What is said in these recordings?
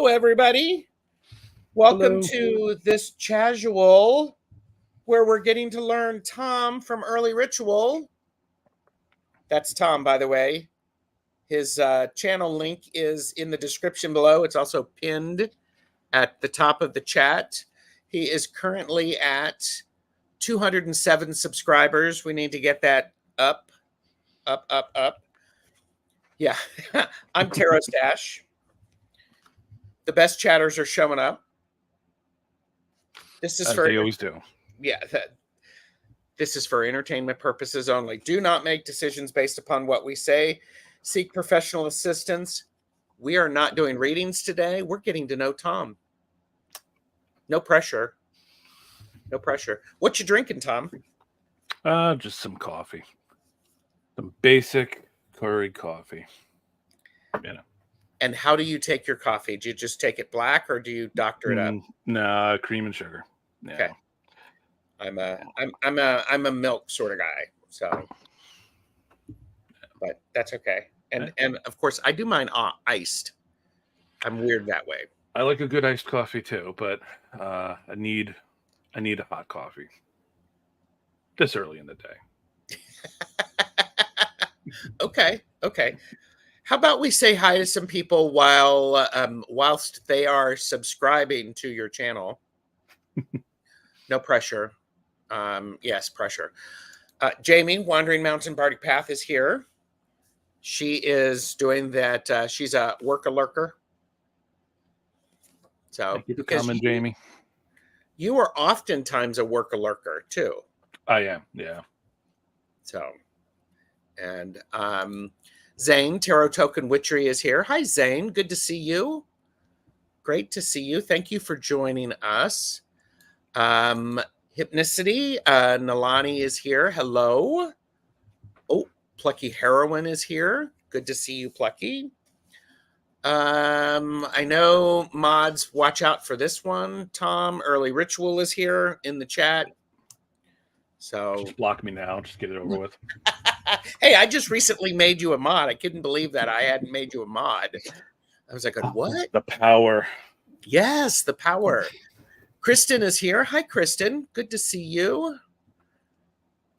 Hello, everybody. Welcome Hello. to this casual where we're getting to learn Tom from Early Ritual. That's Tom, by the way. His channel link is in the description below. It's also pinned at the top of the chat. He is currently at 207 subscribers. We need to get that up. Yeah, I'm Tarot Stash. The best chatters are showing up. This is As they always do. Yeah, this is for entertainment purposes only. Do not make decisions based upon what we say. Seek professional assistance. We are not doing readings today. We're getting to know Tom. No pressure. No pressure. What you drinking, Tom? Just some coffee. Some basic curry coffee. You know. And how do you take your coffee? Do you just take it black or do you doctor it up? Nah, cream and sugar. Yeah. Okay. I'm a milk sort of guy, so but that's okay. And of course I do mine iced. I'm weird that way. I like a good iced coffee too, but I need a hot coffee this early in the day. Okay. How about we say hi to some people whilst they are subscribing to your channel? No pressure. Yes, pressure. Jamie, Wandering Mountain Bardic Path is here. She is doing that. She's a work-a-lurker. So Thank you for coming, Jamie. You are oftentimes a work-a-lurker too. I am, yeah. So, and Zane, Tarot Token Witchery is here. Hi, Zane. Good to see you. Great to see you. Thank you for joining us. Hypnicity, Nalani is here. Hello. Oh, Plucky Heroine is here. Good to see you, Plucky. I know mods, watch out for this one. Tom, Early Ritual is here in the chat. So just block me now. Just get it over with. Hey, I just recently made you a mod. I couldn't believe that I hadn't made you a mod. I was like, what? The power. Yes, the power. Kristen is here. Hi, Kristen. Good to see you.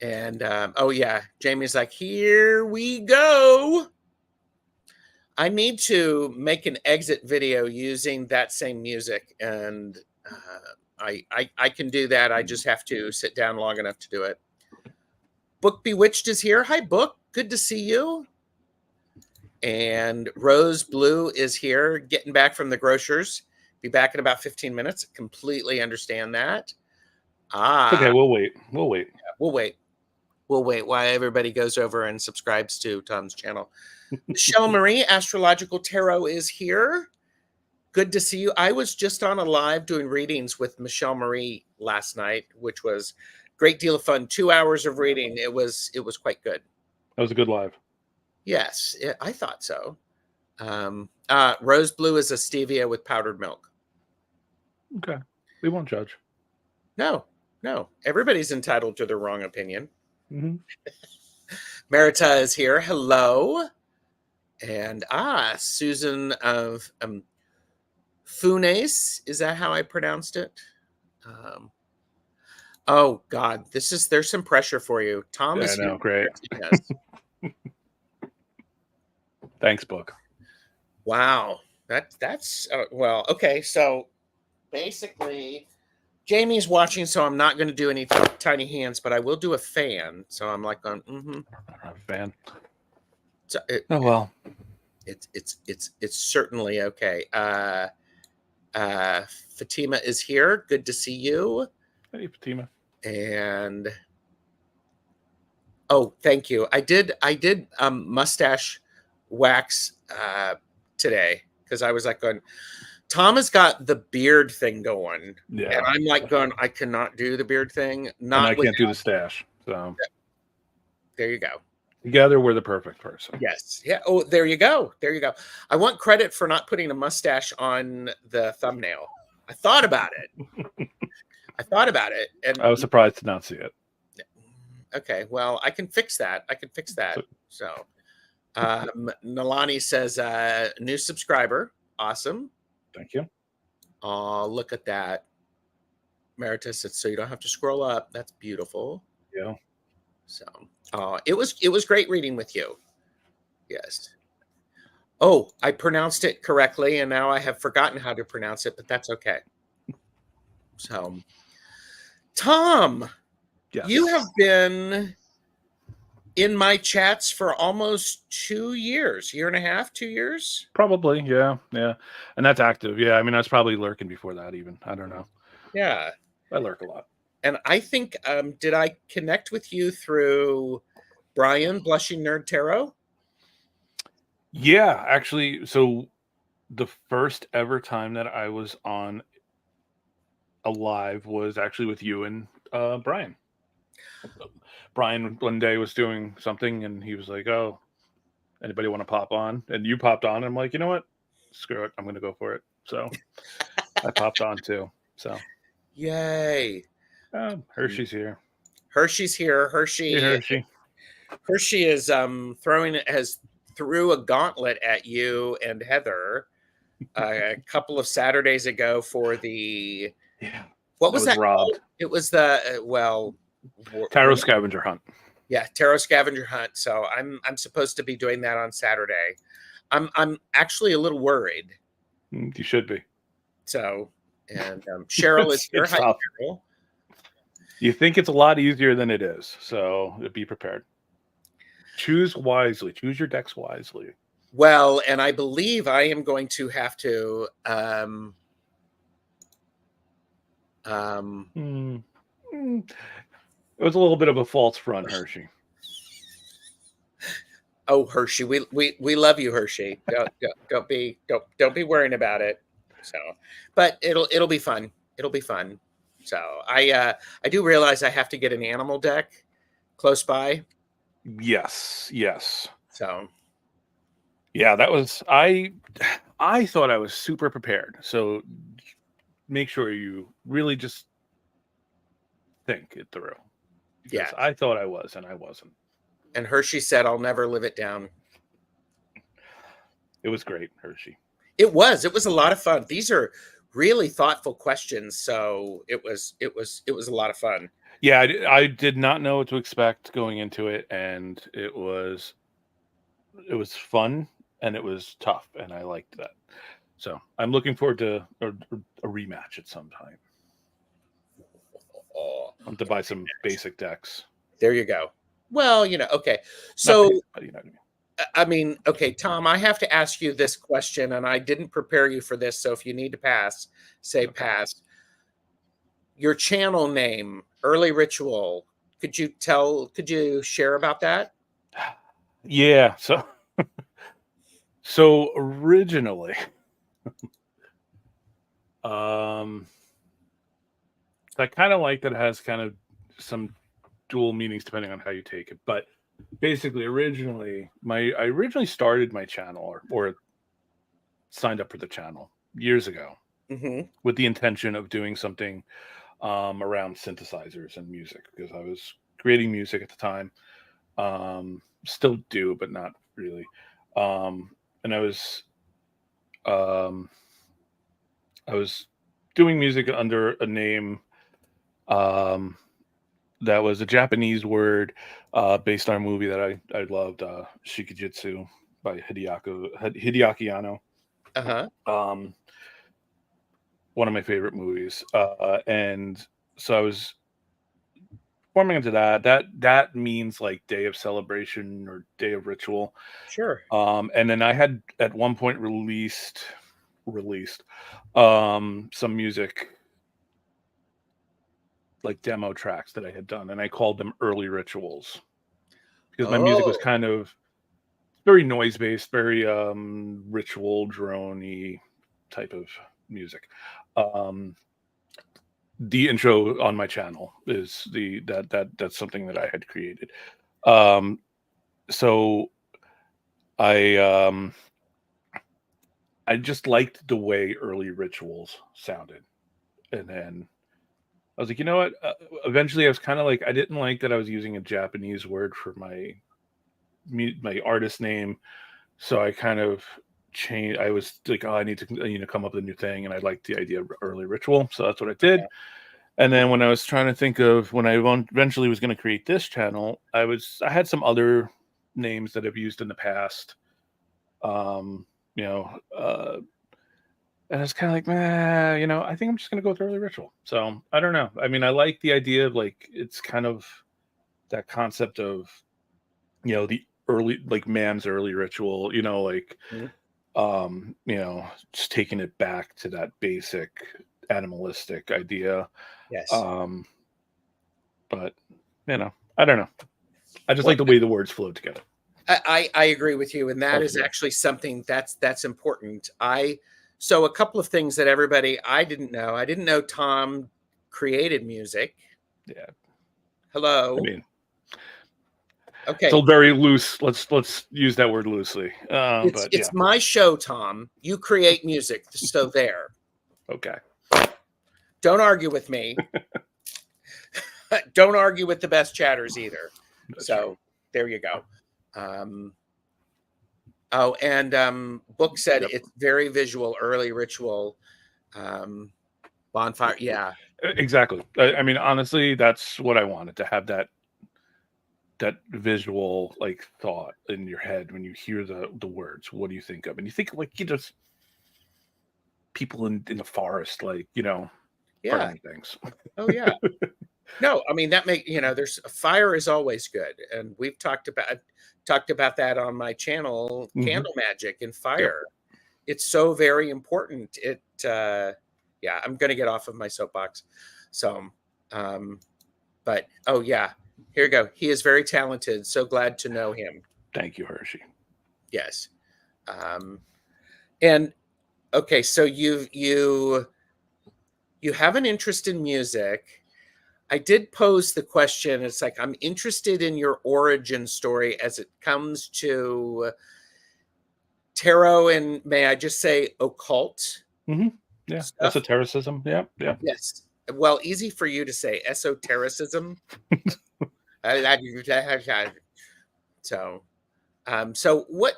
And oh yeah, Jamie's like, here we go. I need to make an exit video using that same music, and I can do that. I just have to sit down long enough to do it. Book Bewitched is here. Hi, Book. Good to see you. And Rose Blue is here, getting back from the grocers. Be back in about 15 minutes. Completely understand that. Okay, we'll wait. Yeah, we'll wait while everybody goes over and subscribes to Tom's channel. Michelle Marie, Astrological Tarot is here. Good to see you. I was just on a live doing readings with Michelle Marie last night, which was a great deal of fun. 2 hours of reading. It was quite good. That was a good live. Yes, I thought so. Rose Blue is a stevia with powdered milk. Okay. We won't judge. No. Everybody's entitled to their wrong opinion. Mm-hmm. Marita is here. Hello. And Susan of Funes. Is that how I pronounced it? Oh God, there's some pressure for you. Tom is here. Great. Yes. Thanks, Book. Wow. That's well, okay. So basically, Jamie's watching, so I'm not going to do any tiny hands, but I will do a fan. So I'm like going, I'm not a fan. So oh well. It's certainly okay. Fatima is here. Good to see you. Hey, Fatima. And oh, thank you. I did mustache wax today because I was like going, Tom has got the beard thing going. Yeah. And I'm like going, I cannot do the beard thing. And I can't do the stash. So there you go. Together we're the perfect person. Yes. Yeah. Oh, there you go. I want credit for not putting a mustache on the thumbnail. I thought about it. And I was surprised to not see it. Okay, well, I can fix that. So Nalani says, new subscriber. Awesome. Thank you. Oh, look at that. Meritus, so you don't have to scroll up. That's beautiful. Yeah. So, it was great reading with you. Yes. Oh, I pronounced it correctly, and now I have forgotten how to pronounce it, but that's okay. So, Tom, Yes. you have been in my chats for almost 2 years, year and a half, 2 years. Probably, yeah, yeah, and that's active. Yeah, I mean, I was probably lurking before that. Even I don't know. Yeah, I lurk a lot. and I think did I connect with you through Brian Blushing Nerd Tarot? Yeah, actually, so the first ever time that I was on a live was actually with you and Brian. Brian one day was doing something, and he was like, "Oh, anybody want to pop on?" And you popped on. And I'm like, you know what? Screw it. I'm going to go for it. So I popped on too. So Yay! Hershey's here. Hershey's here. Hey, Hershey. Hershey is has threw a gauntlet at you and Heather a couple of Saturdays ago for the Yeah. what was that robbed. called? It was the Tarot scavenger hunt. Yeah, tarot scavenger hunt. So I'm supposed to be doing that on Saturday. I'm actually a little worried. You should be. So and Cheryl is here. Hi, Cheryl. You think it's a lot easier than it is, so be prepared. Choose wisely. Choose your decks wisely. Well, and I believe I am going to have to It was a little bit of a false front, Hershey. Oh, Hershey, we love you, Hershey. Don't be worrying about it. So, but it'll be fun. It'll be fun. So I do realize I have to get an animal deck close by. Yes. So yeah, that was I thought I was super prepared. So make sure you really just think it through. Yeah, I thought I was, and I wasn't. And Hershey said, "I'll never live it down." It was great, Hershey. It was a lot of fun. These are really thoughtful questions, so it was a lot of fun. Yeah, I did not know what to expect going into it, and it was fun and it was tough, and I liked that. So I'm looking forward to a rematch at some time. I'm to buy some basic decks. There you go. Well, okay. So, basic, but you know what I mean. I mean, okay, Tom, I have to ask you this question, and I didn't prepare you for this. So if you need to pass, say okay. Pass. Your channel name, Early Ritual. Could you share about that? Yeah. So originally, I kind of like that it has kind of some dual meanings depending on how you take it. But basically, I originally started my channel or signed up for the channel years ago with the intention of doing something around synthesizers and music, because I was creating music at the time. Still do, but not really. And I was doing music under a name that was a Japanese word based on a movie that I loved, Shikijutsu by Hideaki Anno. One of my favorite movies. And so I was forming into that. That means like day of celebration or day of ritual. Sure. And then I had at one point released some music, like demo tracks that I had done, and I called them Early Rituals because my music was kind of very noise based, very ritual drone-y type of music. The intro on my channel is that's something that I had created. So I just liked the way Early Rituals sounded, and then I was like, you know what? Eventually, I was kind of like, I didn't like that I was using a Japanese word for my artist name, so I kind of change. I was like, oh, I need to come up with a new thing, and I liked the idea of early ritual, so that's what I did. And then when I was trying to think of when I eventually was going to create this channel, I had some other names that I've used in the past. And I was kind of like, I think I'm just going to go with early ritual. So I don't know. I mean, I like the idea of like, it's kind of that concept of, the early, like man's early ritual, just taking it back to that basic animalistic idea. Yes. But I don't know. I just like the way the words flow together. I agree with you, and that is actually something that's important. So a couple of things that I didn't know. I didn't know Tom created music. Yeah. Hello. I mean, okay. So very loose. Let's use that word loosely. It's my show, Tom. You create music, so there. Okay. Don't argue with me. Don't argue with the best chatters either. That's so true. There you go. Book said it's very visual, early ritual, bonfire. Yeah, exactly. I mean, honestly, that's what I wanted, to have that visual like thought in your head when you hear the words. What do you think of? And you think like just people in the forest, like burning things. Oh yeah. No, I mean that there's fire is always good, and we've talked about that on my channel, Candle Magic and fire. Yep. It's so very important. I'm going to get off of my soapbox. So, but here you go. He is very talented. So glad to know him. Thank you, Hershey. Yes. And okay, so you have an interest in music. I did pose the question. It's like, I'm interested in your origin story as it comes to tarot and, may I just say, occult. Mm-hmm. Yeah, stuff. Esotericism. Yeah. Yes. Well, easy for you to say, esotericism. So what?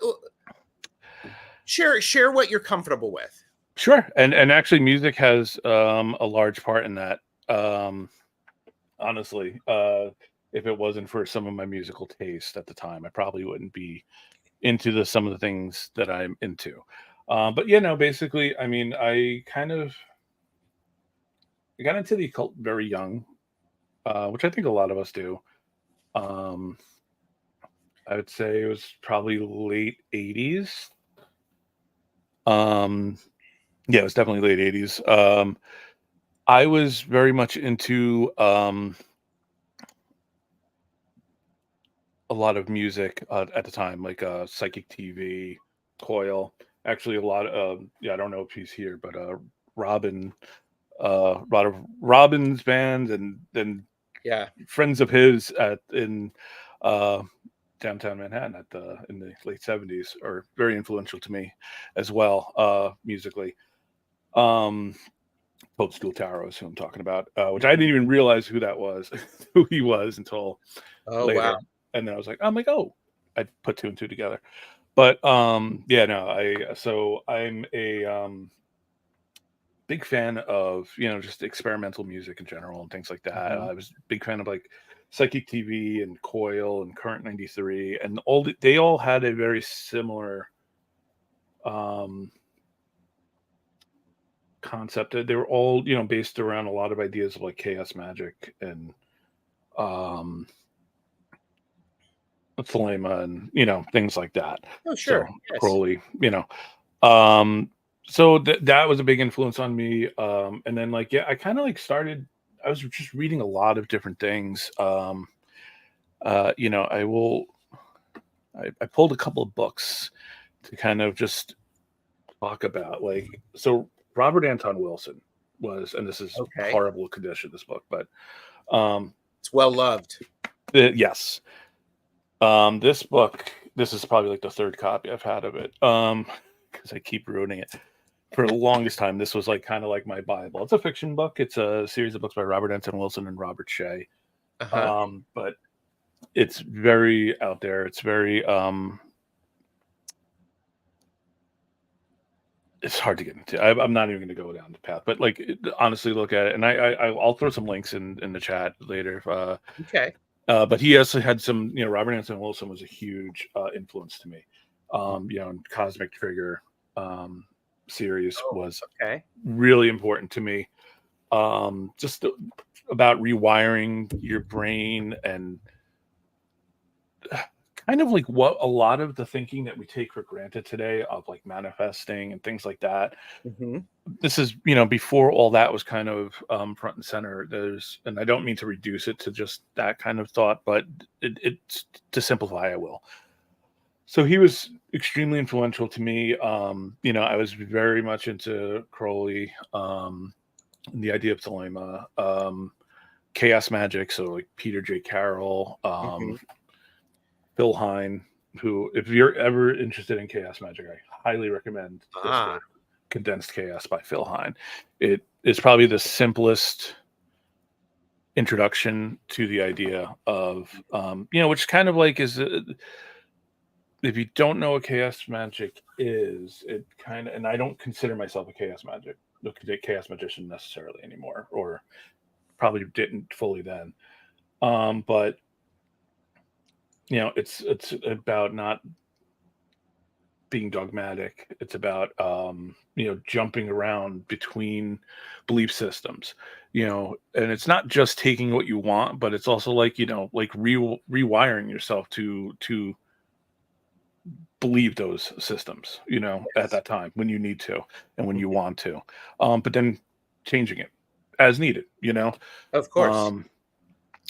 Share what you're comfortable with. Sure, and actually, music has a large part in that. Honestly, if it wasn't for some of my musical taste at the time, I probably wouldn't be into some of the things that I'm into. But basically, I mean, I got into the occult very young, which I think a lot of us do. I would say it was probably late 80s. Yeah, it was definitely late 80s. I was very much into a lot of music at the time, like Psychic TV, Coil. Actually, a lot of I don't know if he's here, but Robin, a lot of Robin's band, and then friends of his in downtown Manhattan in the late 70s are very influential to me as well, musically. Toadstool Tarot is who I'm talking about, which I didn't even realize who he was until later. Wow. And then I was like, oh, I put two and two together. But I'm a big fan of just experimental music in general and things like that. I was a big fan of like Psychic TV and Coil and Current 93, and they all had a very similar concept. They were all based around a lot of ideas of like chaos magic and Thelema and things like that. Oh sure. So, yes. Crowley, so that was a big influence on me. And then I kind of started. I was just reading a lot of different things. I pulled a couple of books to kind of just talk about so Robert Anton Wilson was, and this is horrible condition, this book, but it's well loved. Yes. This book, this is probably the third copy I've had of it, because I keep ruining it. For the longest time, this was kind of like my Bible. It's a fiction book. It's a series of books by Robert Anton Wilson and Robert Shea. But it's very out there. It's very it's hard to get into. I'm not even going to go down the path, but like honestly, look at it, and I'll throw some links in the chat later. Okay. But he also had some, Robert Anton Wilson was a huge influence to me. And Cosmic Trigger series was Okay. really important to me. Just about rewiring your brain and kind of like what a lot of the thinking that we take for granted today of like manifesting and things like that. Mm-hmm. This is, before all that was kind of front and center. And I don't mean to reduce it to just that kind of thought, but it's to simplify, I will. So he was extremely influential to me. I was very much into Crowley, the idea of Thelema, chaos magic. So like Peter J. Carroll, Mm-hmm. Phil Hine, who, if you're ever interested in chaos magic, I highly recommend this book, Condensed Chaos by Phil Hine. It is probably the simplest introduction to the idea of, which kind of like is, if you don't know what chaos magic is, it kind of, and I don't consider myself a chaos magician necessarily anymore, or probably didn't fully then. But it's about not being dogmatic. It's about jumping around between belief systems, and it's not just taking what you want, but it's also like rewiring yourself to believe those systems, at that time when you need to and when you want to, but then changing it as needed, Of course.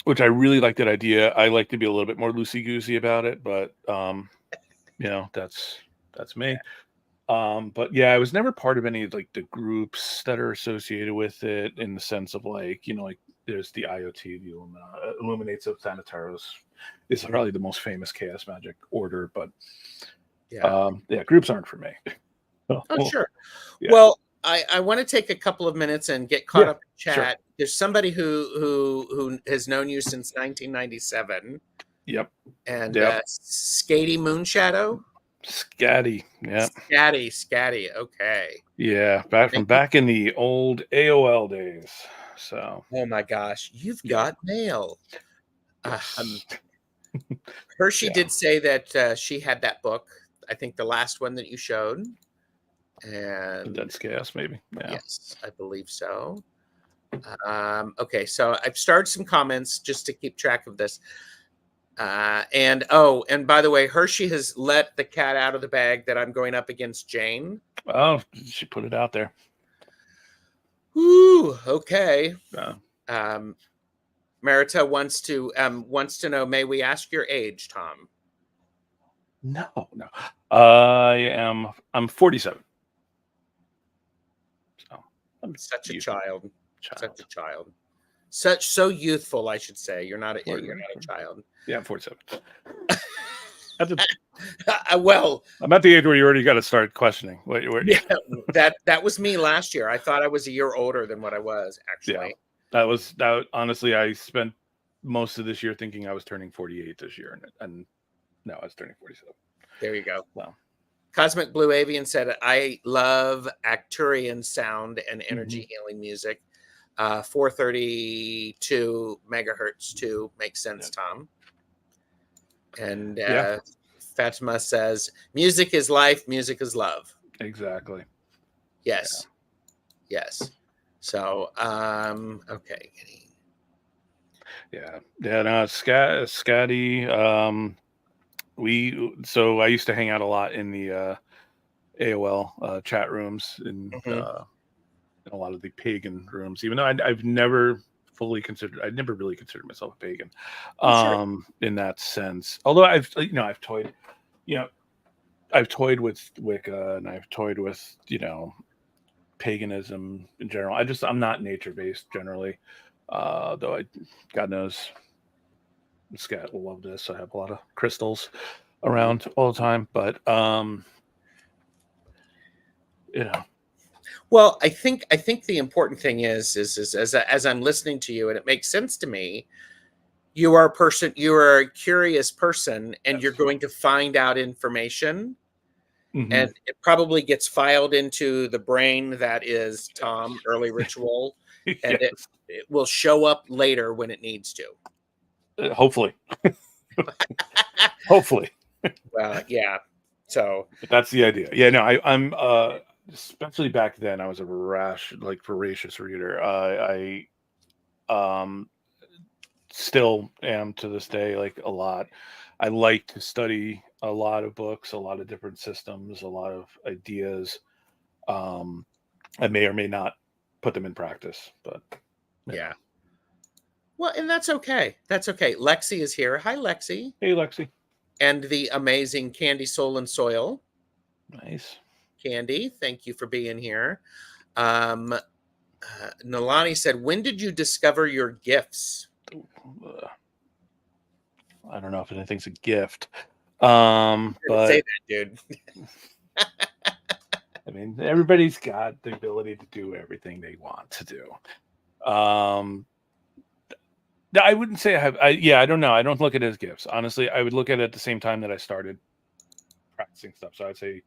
Which I really like that idea. I like to be a little bit more loosey goosey about it, but that's me. But yeah, I was never part of any of like the groups that are associated with it, in the sense of like, like there's the IoT, the Illuminates of Thanateros is probably the most famous chaos magic order, but groups aren't for me. Sure. Yeah. Well, I want to take a couple of minutes and get caught up in chat. Sure. There's somebody who has known you since 1997. Yep. And Skatey Moonshadow. Scatty. Yeah. Scatty. Okay. Yeah, back in the old AOL days. So. Oh my gosh, you've got mail. Hershey did say that she had that book. I think the last one that you showed. And Condensed Chaos, maybe. Yeah. Yes, I believe so. Okay, so I've started some comments just to keep track of this. And by the way, Hershey has let the cat out of the bag that I'm going up against Jane. Oh, she put it out there. Ooh, okay. Marita wants to know, may we ask your age, Tom? No. I'm 47. So I'm such a child. Such a child. So youthful, I should say. You're not a child. Yeah, I'm 47. Well, I'm at the age where you already got to start questioning. Yeah, that was me last year. I thought I was a year older than what I was, actually. Yeah, that. Honestly, I spent most of this year thinking I was turning 48 this year, and no, I was turning 47. There you go. Wow. Cosmic Blue Avian said, I love Arcturian sound and energy healing music. 432 megahertz too makes sense, Tom. And Fatima says, music is life, music is love. Exactly. Yes. So okay. No, Scotty. So I used to hang out a lot in the AOL chat rooms in a lot of the pagan rooms, even though I've never really considered myself a pagan, in that sense. Although I've toyed with Wicca, and I've toyed with, paganism in general. I'm not nature based generally. Though God knows, Scat will love this. I have a lot of crystals around all the time, but Well, I think the important thing is as I'm listening to you, and it makes sense to me, you are a curious person, and you're going to find out information. Mhm. and it probably gets filed into the brain that is Tom, early ritual, and it, Yes. it will show up later when it needs to. Hopefully. Hopefully. Well, yeah. So, But that's the idea. Yeah, no, I'm especially back then I was a voracious reader. Um still am to this day, like, a lot. I like to study a lot of books, a lot of different systems, a lot of ideas. Um I may or may not put them in practice, but yeah. yeah. Well, and that's okay. That's okay. Lexi is here. Hi, Lexi. Hey, Lexi. And the amazing Candy Soul and Soil. Nice. Candy, thank you for being here. Um, Nalani said, when did you discover your gifts? Uh, I don't know if anything's a gift. Say But that, dude. I mean, everybody's got the ability to do everything they want to do. No, I wouldn't say I have. I don't know. I don't look at it as gifts. Honestly, I would look at it at the same time that I started practicing stuff. So I'd say,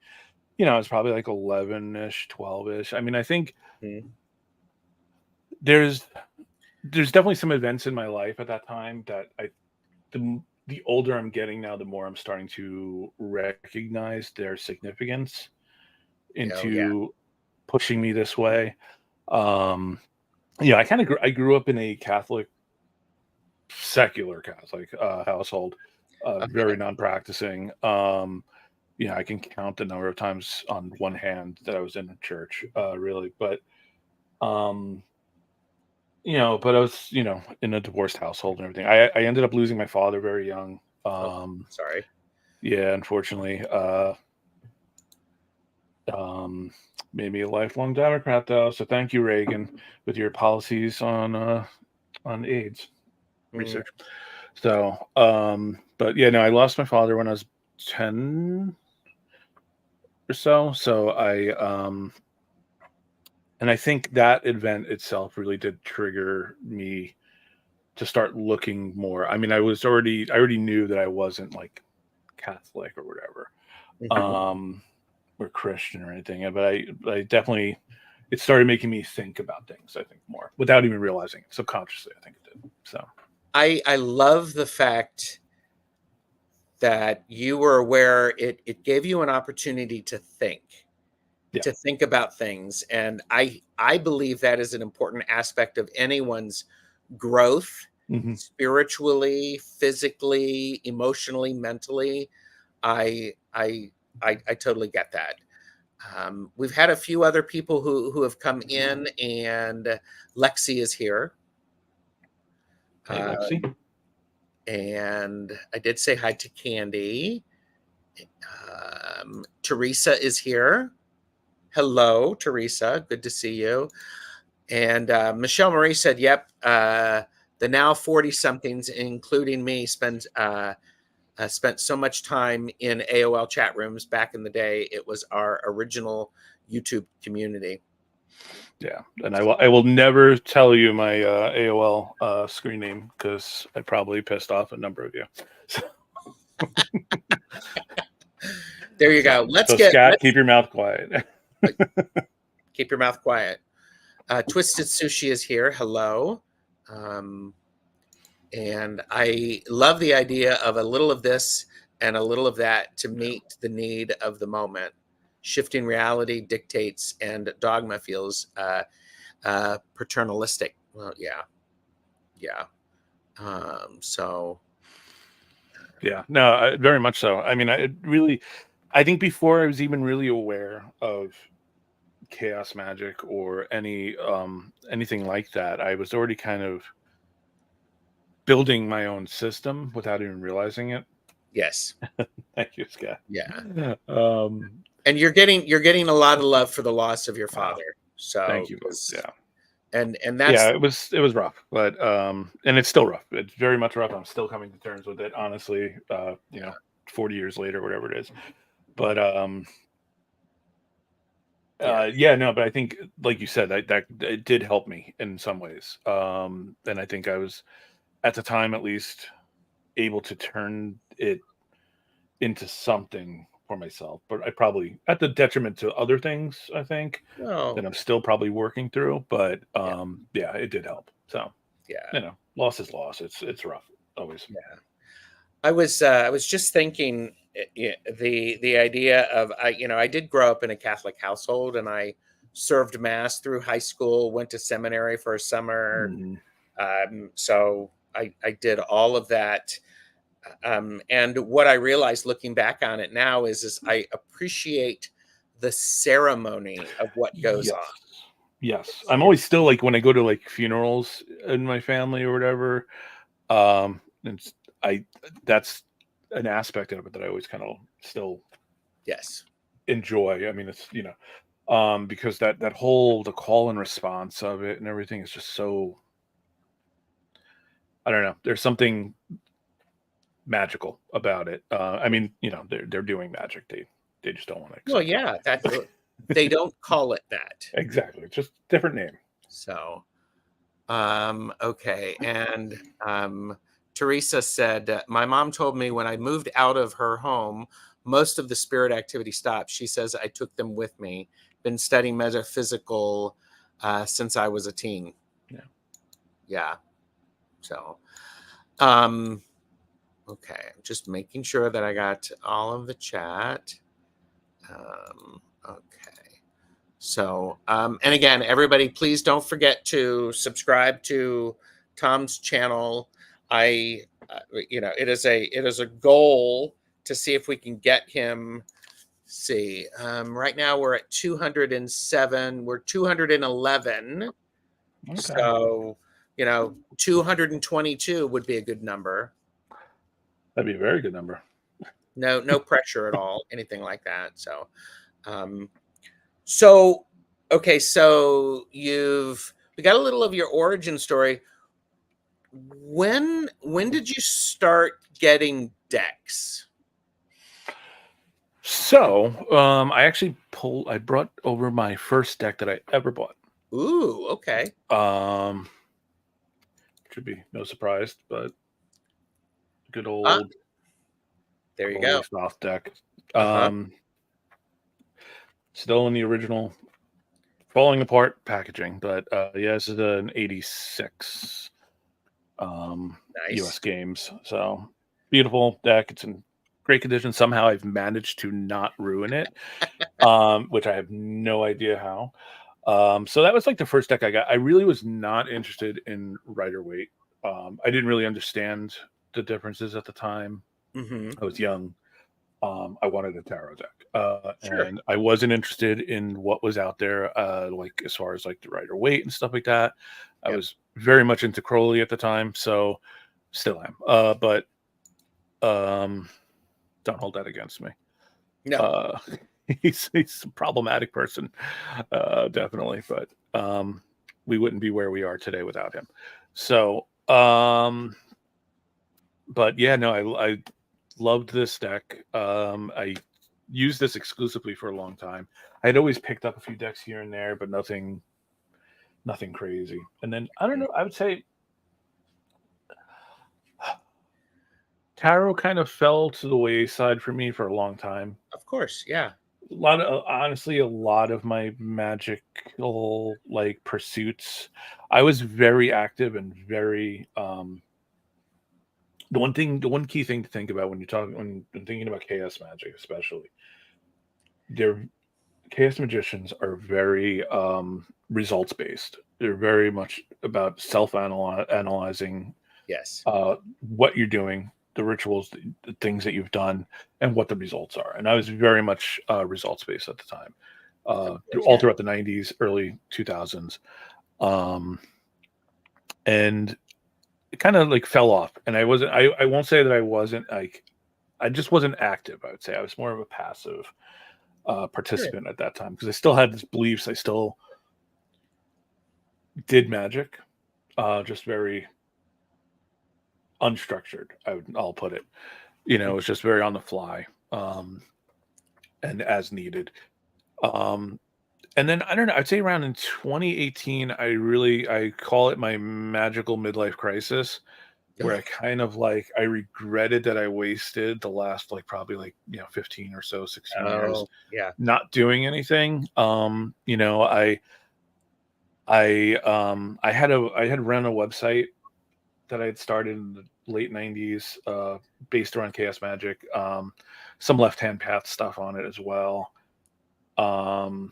it's probably like 11-ish, 12-ish. I mean, I think Mhm. there's definitely some events in my life at that time that the older I'm getting now, the more I'm starting to recognize their significance Oh, yeah. into pushing me this way. Um, I grew up in a secular Catholic household, Okay. very non-practicing. I can count the number of times on one hand that I was in a church, really. Um, but I was, in a divorced household and everything. I ended up losing my father very young. Oh, sorry. Yeah, unfortunately, um, made me a lifelong Democrat though. So thank you, Reagan, with your policies on AIDS Mm, research. So, but yeah, no, I lost my father when I was 10 or so. So and I think that event itself really did trigger me to start looking more. I mean, I already knew that I wasn't like Catholic or whatever, mhm. um, or Christian or anything, but I definitely, it started making me think about things, I think, more without even realizing it. Subconsciously, I think it did. So, I love the fact that you were aware it gave you an opportunity yeah. to think about things. And I believe that is an important aspect of anyone's growth Hmm. spiritually, physically, emotionally, mentally. I I I totally get that. We've had a few other people who have come in, and Lexi is here. Hey, Lexi. And I did say hi to Candy. Teresa is here. Hello, Teresa. Good to see you. And Michelle Marie said, "Yep, the now 40 somethings, including me, spent so much time in AOL chat rooms back in the day. It was our original YouTube community." Yeah, and I will never tell you my AOL screen name because I probably pissed off a number of you. So, There you go. Let's so get Scat, let's keep your mouth quiet. keep your mouth quiet. Twisted Sushi is here. Hello. Um, and I love the idea of a little of this and a little of that to Yeah. meet the need of the moment. Shifting reality dictates, and dogma feels paternalistic. Well, yeah, yeah. So Yeah, no, very much so. I mean, I think before I was even really aware of chaos magic or anything like that, I was already kind of building my own system without even realizing it. yes, Thank you, Scott. yeah. Um, And you're getting a lot of love for the loss of your wow, father. So thank you. 'cause- Yeah, and yeah, that's it was rough, but and it's still rough. It's very much rough. I'm still coming to terms with it, honestly. 40 years later, whatever it is. But yeah, yeah, no, but I think, like you said, that it did help me in some ways. And I think I was at the time, at least, able to turn it into something for myself, but I probably at the detriment to other things, I think, that Well, I'm still probably working through. But yeah, yeah, it did help. So yeah, loss is loss. It's rough always. yeah. I was just thinking the idea of I did grow up in a Catholic household, and I served mass through high school, went to seminary for a summer. Mhm. So I did all of that. And what I realized looking back on it now is I appreciate the ceremony of what goes Yes. on. Yes. I'm always still like when I go to like funerals in my family or whatever, it's I that's an aspect of it that I always kind of still Yes. enjoy. I mean, it's because that whole the call and response of it and everything is just so I don't know. There's something magical about it. I mean, they're doing magic. They just don't want to Well, accept yeah, that it. they don't call it that. Exactly. It's just different name. So, okay. And Teresa said, my mom told me when I moved out of her home, most of the spirit activity stopped. She says I took them with me. Been studying metaphysical since I was a teen. Yeah. Yeah. So, um, okay. I'm just making sure that I got all of the chat. Okay. So, and again, everybody, please don't forget to subscribe to Tom's channel. It is a goal to see if we can get him. See, right now we're at 207. We're 211. Okay. So, 222 would be a good number. That'd be a very good number. No pressure at all, anything like that. So, um, So, okay, so we got a little of your origin story. When did you start getting decks? So, I brought over my first deck that I ever bought. Ooh, okay. Should be no surprise, but good Ah, old there you go. Holy Soft deck. Uh-huh. Um, Still in the original falling apart packaging, but yeah, this is an 86 Nice. US games. So beautiful deck. It's in great condition. Somehow I've managed to not ruin it, which I have no idea how. So that was like the first deck I got. I really was not interested in Rider Waite. I didn't really understand the differences at the time. Mm-hmm. I was young. I wanted a tarot deck, Sure. and I wasn't interested in what was out there, like as far as like the Rider Waite and stuff like that. I Yep. was very much into Crowley at the time, so still am. But don't hold that against me. No. Uh, he's a problematic person, definitely. But we wouldn't be where we are today without him. So, but yeah, no, I loved this deck. I used this exclusively for a long time. I'd always picked up a few decks here and there, but nothing crazy. And then I don't know. I would say tarot kind of fell to the wayside for me for a long time. Of course. Yeah. A lot of my magical like pursuits, I was very active and very the one key thing to think about when you're talking when thinking about chaos magic, especially, their chaos magicians are very results based. They're very much about analyzing Yes. what you're doing, the rituals, the things that you've done, and what the results are. And I was very much results based at the time, Of course. all Yeah. throughout the 90s, early 2000s. Um, and it kind of like fell off. And I won't say that I wasn't like, I just wasn't active. I would say I was more of a passive Sure. participant at that time because I still had these beliefs. I still did magic, just very unstructured. I'll put it. It was just very on the fly, and as needed. Um, and then I don't know. I'd say around in 2018, I call it my magical midlife crisis. where I kind of like I regretted that I wasted the last like probably like 15 or so 16 years Oh, yeah. not doing anything. I had run a website that I had started in the late 90s, based around Chaos Magic. Some Left Hand Path stuff on it as well. Um,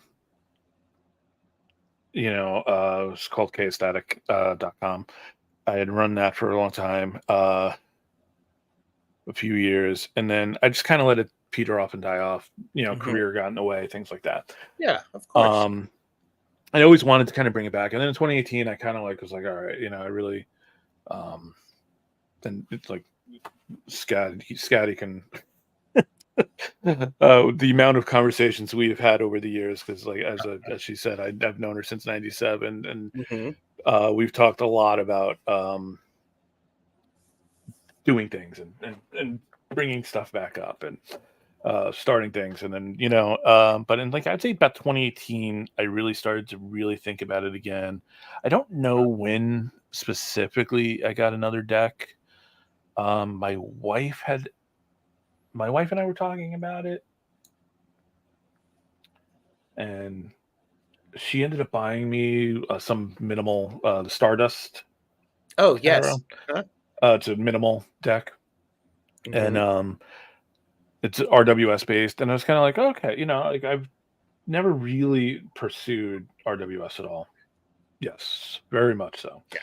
it's called chaostatic.com. I had run that for a long time, a few years, and then I just kind of let it peter off and die off. Mhm. Career got in the way, things like that. Yeah, of course. Um, I always wanted to kind of bring it back, and then in 2018, I kind of like was like, all right, I really, and it's like Scotty can the amount of conversations we've had over the years, because like as she said, I've known her since '97, and Mhm. we've talked a lot about doing things and bringing stuff back up and starting things, and then but in like I'd say about 2018, I really started to really think about it again. I don't know when specifically I got another deck. My wife and I were talking about it, and she ended up buying me some minimal the Stardust Oh, tarot. yes. Huh? It's a minimal deck, and Mhm. it's RWS based. And I was kind of like, okay, like I've never really pursued RWS at all. Yes, very much so. Yeah.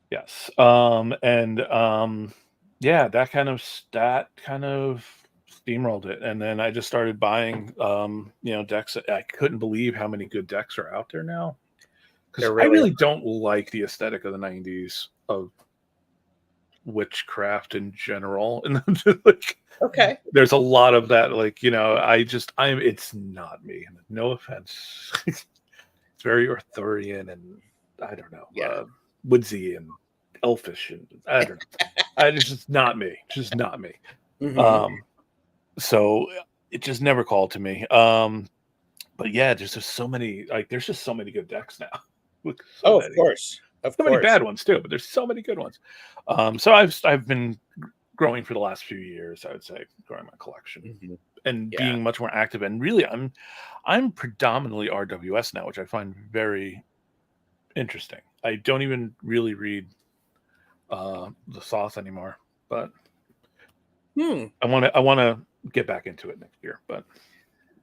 Yes, and yeah, that kind of steamrolled it, and then I just started buying decks. I couldn't believe how many good decks are out there now, because There I really really don't like the aesthetic of the '90s of witchcraft in general, and like Okay. there's a lot of that. Like I'm it's not me. No offense. It's very Arthurian and I don't know, Yeah. woodsy and elfish, and I don't know. It's just not me. It's just not me. Mhm. Um, so it just never called to me. But yeah, there's just so many. Like, there's just so many good decks now. Look, so Oh, of many, course. Of so many course. bad ones too. But there's so many good ones. So I've been growing for the last few years. I would say growing my collection Mhm. and Yeah. being much more active. And really, I'm predominantly RWS now, which I find very interesting. I don't even really read the Thoth anymore, but Hmm. I want to get back into it next year. But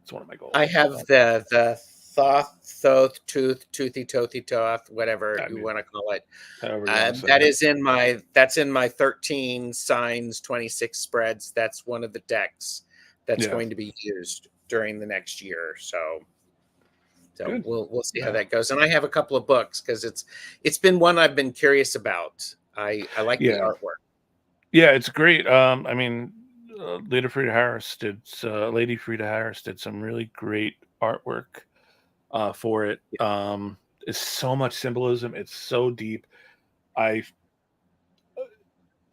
it's one of my I goals. have the Thoth, Thoth, Tooth, Toothy, Tothy, Toth, whatever I you mean, want to call it. however you want to say That it. is in my 13 signs, 26 spreads. That's one of the decks that's Yeah, going to be used during the next year. So good. we'll see how Yeah, that goes. And I have a couple of books because it's been one I've been curious about. I like the yeah, artwork. yeah. It's great. I mean, Lady Frida Harris did some really great artwork for it. It's so much symbolism. It's so deep. I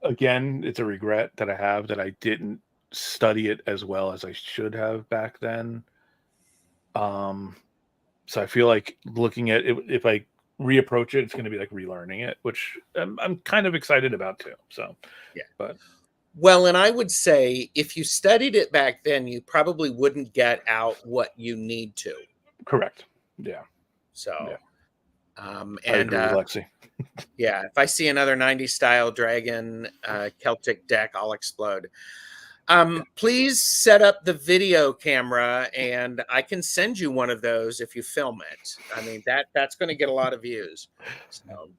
Again, it's a regret that I have that I didn't study it as well as I should have back then. Um, so I feel like looking at it, if I reapproach it, it's going to be like relearning it, which I'm kind of excited about too. So, Yeah. but Well, and I would say if you studied it back then, you probably wouldn't get out what you need to. correct. Yeah, yeah, So, I and agree with Lexi. yeah, if I see another 90s style dragon Celtic deck, I'll explode. Yeah, Please set up the video camera and I can send you one of those if you film it. I mean, that's going to get a lot of views. So,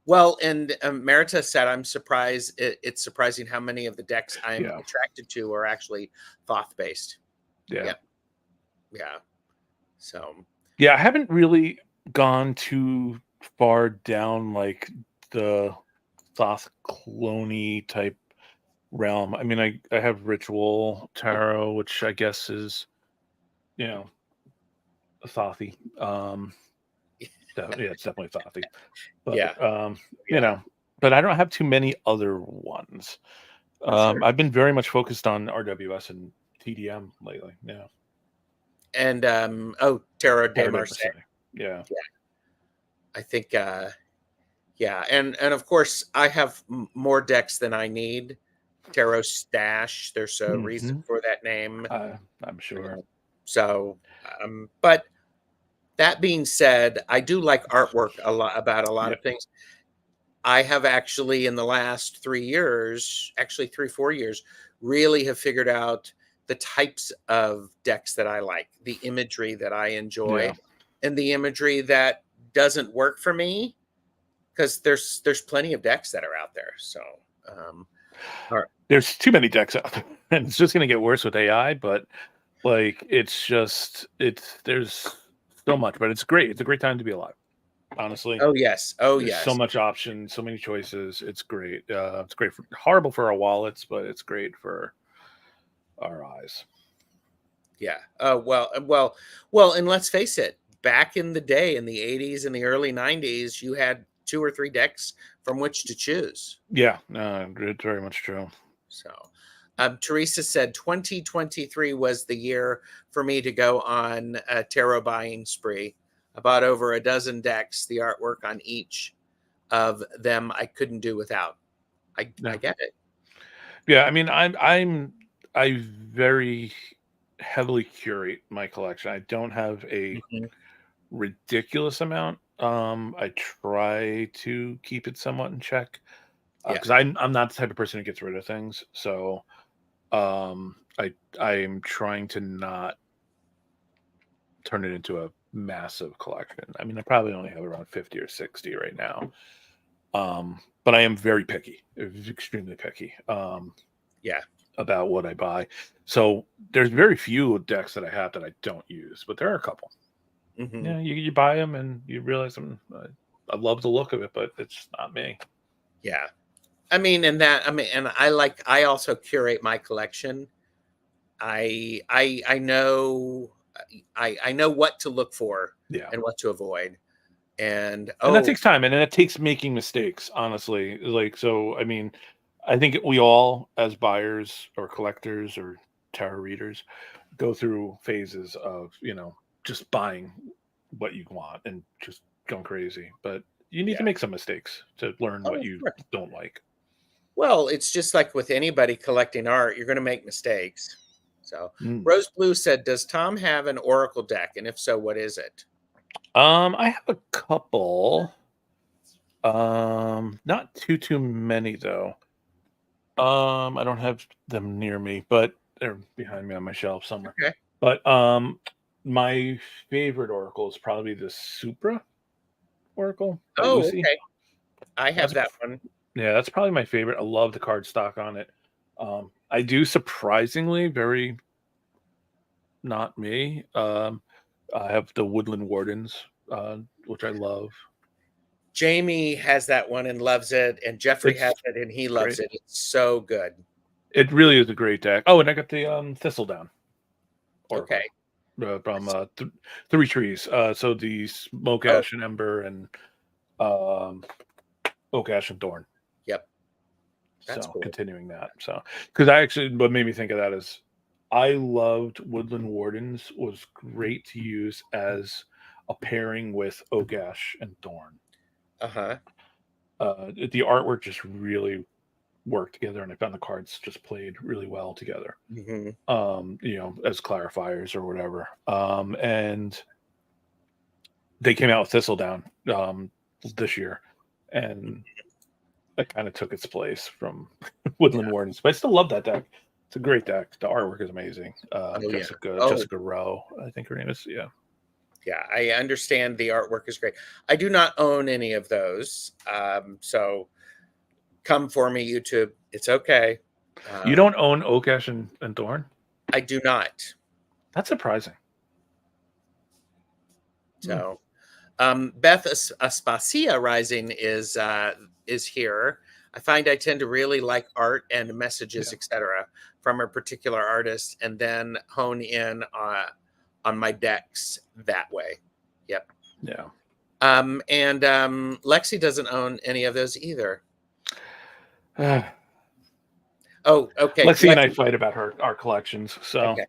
well, and Merita said, I'm surprised. It's surprising how many of the decks I'm yeah, attracted to are actually Thoth based. yeah, Yeah. Yeah. So, yeah. I haven't really gone too far down like the Thoth clone type realm. I mean, I have Ritual Tarot, which I guess is you know Thothy. Yeah, it's definitely Thothy. yeah. But Yeah. but I don't have too many other ones. Sure. I've been very much focused on RWS and TDM lately. Yeah, And oh, Terra de Terra de Marseille. Marseille. Yeah, Yeah. I think Yeah, and of course I have more decks than I need. Tarot Stash. There's a reason Hmm. for that name. I'm sure. So, but that being said, I do like artwork a lot about a lot Yeah. of things. I have actually in the last 3 years, actually 3, 4 years, really have figured out the types of decks that I like, the imagery that I enjoy, Yeah. and the imagery that doesn't work for me, because there's plenty of decks that are out there. So, um, or, There's too many decks out there, and it's just going to get worse with AI. But like, it's there's so much, but it's great. It's a great time to be alive. Honestly, oh yes, oh there's so yes, much options, so many choices. It's great. It's great for horrible for our wallets, but it's great for our eyes. yeah. Oh well, and let's face it. Back in the day, in the '80s and the early '90s, you had 2 or 3 decks from which to choose. Yeah, it's very much true. So, Teresa said 2023 was the year for me to go on a tarot buying spree. I bought over a dozen decks. The artwork on each of them I couldn't do without. I Yeah, get it. yeah. I mean, I very heavily curate my collection. I don't have a Mhm. ridiculous amount. I try to keep it somewhat in check Yeah. because I'm not the type of person who gets rid of things. So I'm trying to not turn it into a massive collection. I mean, I probably only have around 50 or 60 right now. But I am very picky, extremely picky Yeah. about what I buy. So there's very few decks that I have that I don't use, but there are a couple. Hmm. Yeah, you buy them and you realize I love the look of it, but it's not me. Yeah. And I also curate my collection. I know I know what to look for Yeah. and what to avoid. And And that oh, takes time and it takes making mistakes, honestly. Like, so, I mean, I think we all, as buyers or collectors or tarot readers, go through phases of, just buying what you want and just going crazy. But you need to yeah. make some mistakes to learn what Oh, you sure. don't like. Well, it's just like with anybody collecting art, you're going to make mistakes. So, Mm. Rose Blue said, "Does Tom have an oracle deck? And if so, what is it?" I have a couple. Not too many though. I don't have them near me, but they're behind me on my shelf somewhere. Okay. But my favorite oracle is probably the Supra Oracle by Oh, Uzi. okay. I have That's that one. Yeah, that's probably my favorite. I love the card stock on it. I do surprisingly very not me. I have the Woodland Wardens, which I love. Jamie has that one and loves it, and Jeffrey It's has it and he loves great. it. It's so good. It really is a great deck. Oh, and I got the Thistledown Okay. Oracle from Three Trees. So the Smoke Oh, Ash and Ember and um, Oak Ash and Thorn. yep. That's So cool. continuing that. So because what made me think of that is I loved Woodland Wardens was great to use as a pairing with Oak Ash and Thorn. Uh-huh. The artwork just really worked together, and I found the cards just played really well together. Hmm. As clarifiers or whatever. And they came out with Thistledown this year, and that kind of took its place from Woodland Yeah. Wardens. But I still love that deck. It's a great deck. The artwork is amazing. Oh, yeah. Jessica Oh, Jessica Rowe, I think her name is. Yeah. yeah. I understand the artwork is great. I do not own any of those. So come for me, YouTube. It's okay. You Um, don't own Oak Ash and Thorn? I do not. That's surprising. Hmm. So, Beth Aspasia Rising is here. I find I tend to really like art and messages, Yeah. etc., from a particular artist, and then hone in on my decks that way. Yep. Yeah. And Lexi doesn't own any of those either. Oh, okay. Lexi and I fight about our collections. So Okay.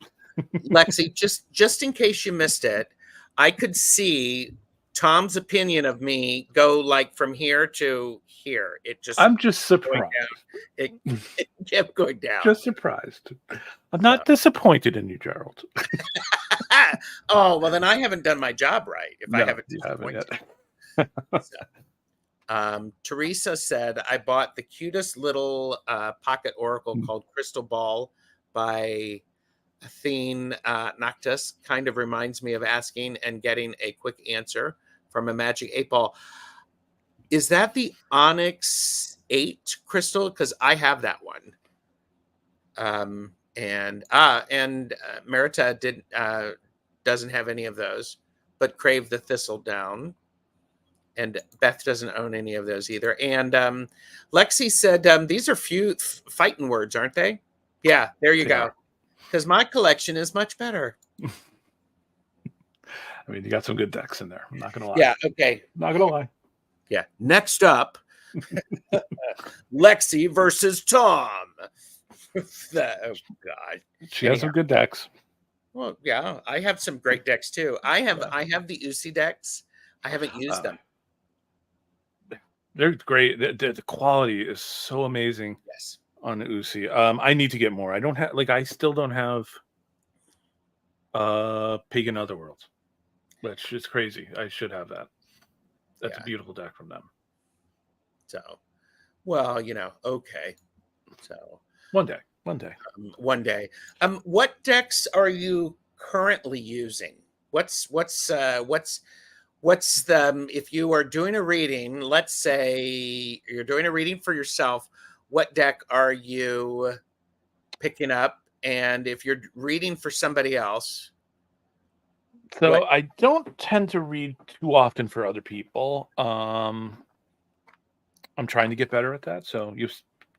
Lexi, just in case you missed it, I could see Tom's opinion of me go like from here to here. It just I'm just going surprised. down. It kept going down. Just surprised. I'm not disappointed in you, Gerald. Oh, well, then I haven't done my job right if I No, haven't you haven't disappointed. yet. Teresa said, I bought the cutest little pocket oracle called Crystal Ball by Athene Noctis. Kind of reminds me of asking and getting a quick answer from a magic 8-ball. Is that the Onyx 8 crystal? Because I have that one. And Merita doesn't have any of those, but Crave the Thistledown. And Beth doesn't own any of those either. And Lexi said, these are few fighting words, aren't they? Yeah, there you go. Because my collection is much better. I mean, you got some good decks in there. I'm not gonna lie. Yeah, okay. Not gonna lie. Yeah. Next up, Lexi versus Tom. Oh God. She has some good decks. Well, yeah, I have some great decks too. I have the Uzi decks. I haven't used them. They're great. The quality is so amazing. Yes. On the Uzi. I need to get more. I don't have I still don't have Pagan Otherworlds, which is crazy. I should have that. That's a beautiful deck from them. So, well, okay. So one day. One day. What decks are you currently using? What's the if you are doing a reading, let's say you're doing a reading for yourself, what deck are you picking up? And if you're reading for somebody else? So I don't tend to read too often for other people. I'm trying to get better at that. So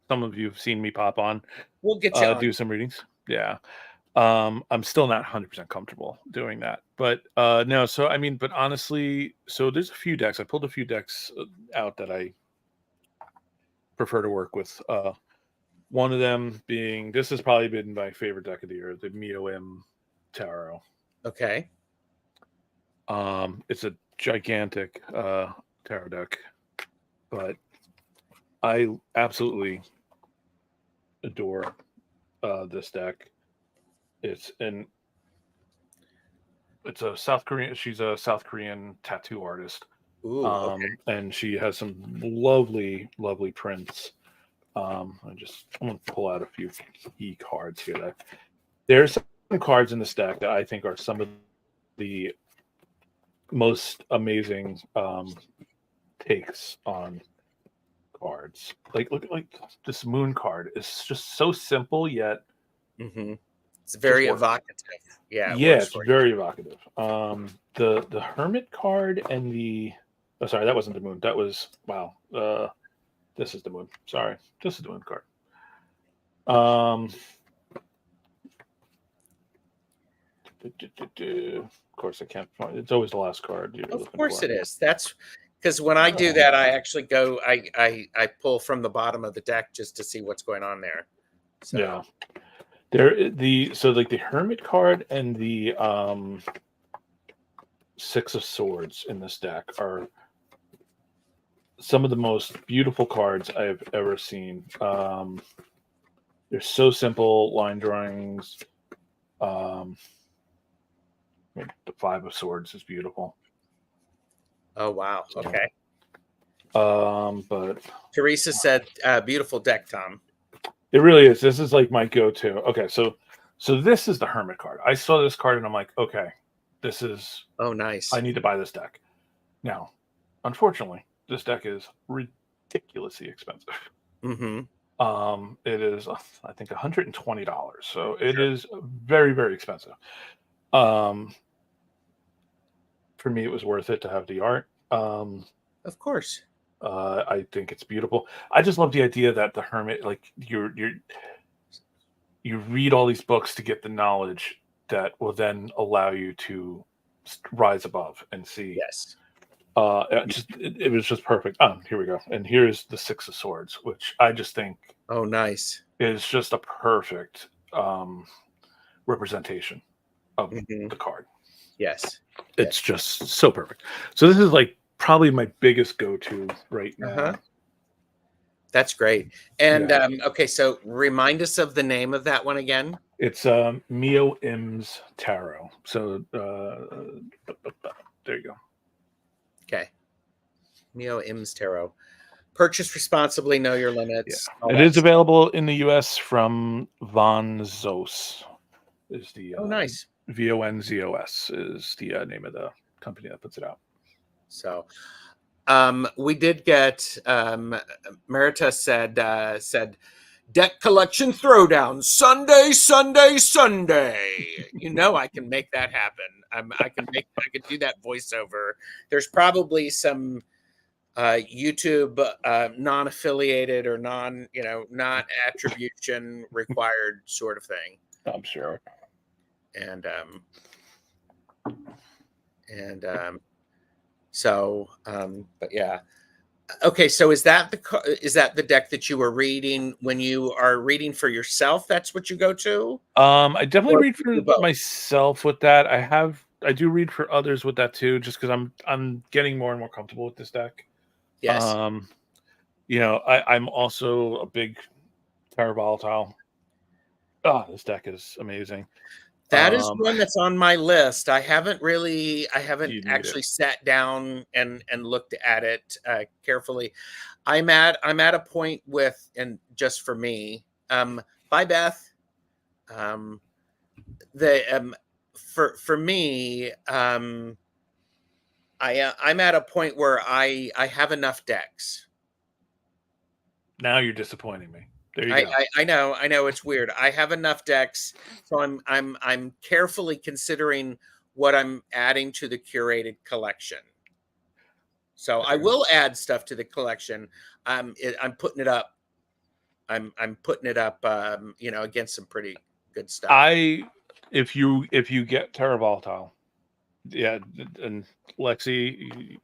some of you have seen me pop on. We'll get you do some readings. Yeah. I'm still not 100% comfortable doing that. But no, so I mean, but honestly, so there's a few decks. I pulled a few decks out that I prefer to work with. One of them being, this has probably been my favorite deck of the year, the Mio-M Tarot. Okay. It's a gigantic tarot deck, but I absolutely adore this deck. It's a South Korean. She's a South Korean tattoo artist. Ooh, okay. And she has some lovely prints. I'm going to pull out a few key cards here. There's some cards in this deck that I think are some of the most amazing takes on cards. Look at this moon card. It's just so simple yet. Mm-hmm. It's very evocative. Yeah, it's very evocative. The Hermit card and the sorry, that wasn't the moon. That was this is the moon. Sorry, this is the moon card. Of course, I can't find. It's always the last card. Of course, it is. That's because when I do that, I actually go. I pull from the bottom of the deck just to see what's going on there. So. Yeah. The Hermit card and the Six of Swords in this deck are some of the most beautiful cards I've ever seen. They're so simple, line drawings. The Five of Swords is beautiful. Oh wow! Okay. But Teresa said, "Beautiful deck, Tom." It really is. This is like my go-to. Okay, so this is the Hermit card. I saw this card and I'm like, okay, this is nice. I need to buy this deck. Now, unfortunately, this deck is ridiculously expensive. Mm-hmm. It is, I think, $120. So it is very, very expensive. For me, it was worth it to have the art. Of course. I think it's beautiful. I just love the idea that the Hermit, you read all these books to get the knowledge that will then allow you to rise above and see. Yes. It was just perfect. Here we go. And here's the Six of Swords, which I just think nice. is just a perfect representation of the card. Yes. It's just so perfect. So this is like probably my biggest go-to right now. Uh-huh. That's great. And Yeah. okay, so remind us of the name of that one again. It's Mio Im's Tarot. So there you go. Okay. Mio Im's Tarot. Purchase responsibly, know your limits. all It that is stuff. available in the US from Von Zos. Is the Oh, nice. VONZOS is the name of the company that puts it out. So we did get Marita said deck collection throwdown Sunday. You know I can make that happen. I can do that voiceover. There's probably some YouTube non-affiliated or not attribution required sort of thing. I'm sure. And so but yeah. Okay, so is that the deck that you were reading when you are reading for yourself? That's what you go to? I definitely Or read do for you do both? myself with that. I do read for others with that too, just because I'm getting more and more comfortable with this deck. Yes. I'm also a big Terra Volatile. This deck is amazing. That is one that's on my list. I haven't You need actually it. sat down and looked at it carefully. I'm at a point with, and just for me, bye Beth. The for me, I'm at a point where I have enough decks. Now you're disappointing me. There you go. I know it's weird. I have enough decks, so I'm carefully considering what I'm adding to the curated collection. So I will add stuff to the collection. I'm putting it up. I'm putting it up. Against some pretty good stuff. If you get Terra Volatile, yeah, and Lexi,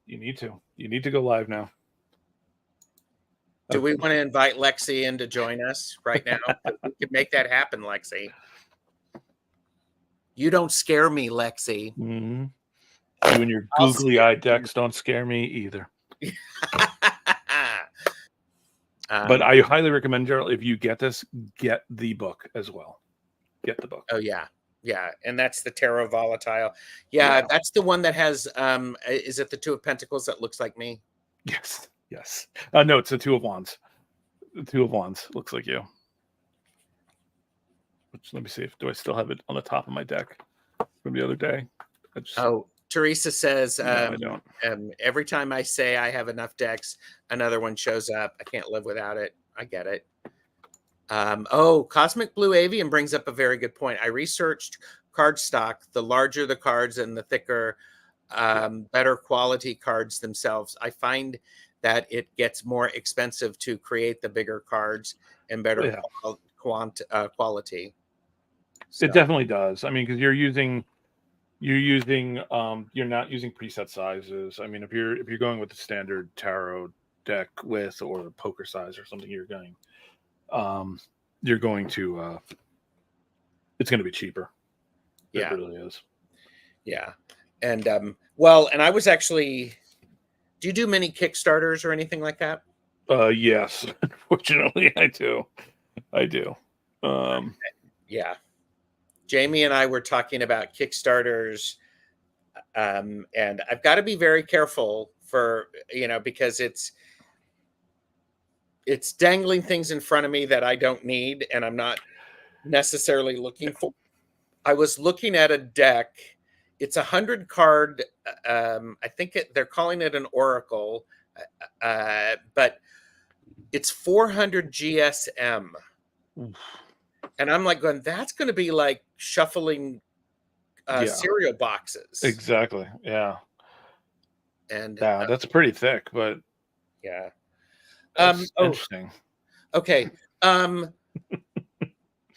you need to go live now. Do we want to invite Lexi in to join us right now? We could make that happen, Lexi. You don't scare me, Lexi. Mm-hmm. You and your googly-eyed decks don't scare me either. But I highly recommend, Gerald, if you get this, get the book as well. Get the book. Oh yeah. And that's the Tarot Volatile. Yeah, that's the one that has is it the Two of Pentacles that looks like me? Yes. No, it's the Two of Wands. The Two of Wands looks like you. Let me see do I still have it on the top of my deck from the other day. Teresa says, no, I don't. Every time I say I have enough decks, another one shows up. I can't live without it. I get it. Cosmic Blue Avian brings up a very good point. I researched card stock. The larger the cards and the thicker, better quality cards themselves, I find that it gets more expensive to create the bigger cards and better quality. So. It definitely does. I mean, because you're not using preset sizes. I mean, if you're going with the standard tarot deck width or poker size or something, you're going to it's going to be cheaper. Yeah, it really is. Yeah, and and I was actually. Do you do many Kickstarters or anything like that? Yes, unfortunately, I do. Yeah. Jamie and I were talking about Kickstarters, and I've got to be very careful because it's dangling things in front of me that I don't need and I'm not necessarily looking for. I was looking at a deck. It's 100 card. I think they're calling it an Oracle, but it's 400 GSM. Oof. And I'm like going, that's going to be like shuffling cereal boxes. Exactly. Yeah. And that's pretty thick, but yeah. Interesting. Okay.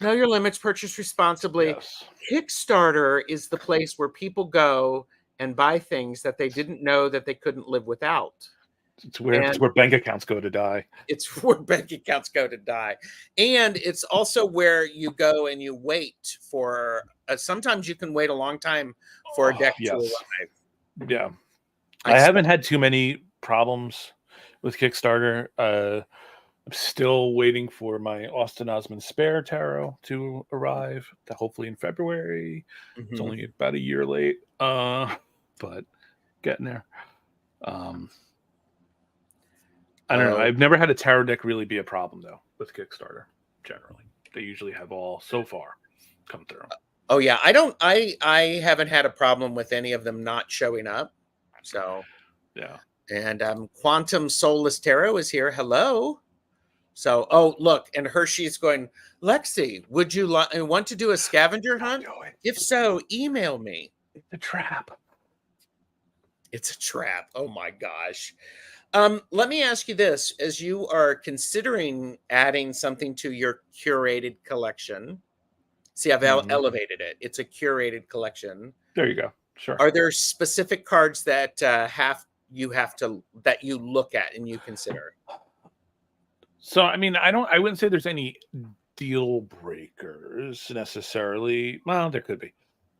Know your limits, purchase responsibly. Yes. Kickstarter is the place where people go and buy things that they didn't know that they couldn't live without. It's where bank accounts go to die. It's where bank accounts go to die. And it's also where you go and you wait for sometimes you can wait a long time for a deck to Yes. arrive. Yeah. I haven't had too many problems with Kickstarter. I'm still waiting for my Austin Osman Spare Tarot to arrive, hopefully in February. It's Mhm. only about a year late, but getting there. I don't know. I've never had a tarot deck really be a problem, though, with Kickstarter, generally. They usually have all, so far, come through. Oh, yeah. I haven't had a problem with any of them not showing up. So, yeah. And Quantum Soulless Tarot is here. Hello. So, oh, look. And Hershey's going, Lexi, would you want to do a scavenger hunt? If so, email me. The trap. It's a trap. Oh, my gosh. Let me ask you this. As you are considering adding something to your curated collection, see, I've elevated it. It's a curated collection. There you go. Sure. Are there specific cards that that you look at and you consider? So, I mean, I wouldn't say there's any deal breakers necessarily. Well, there could be.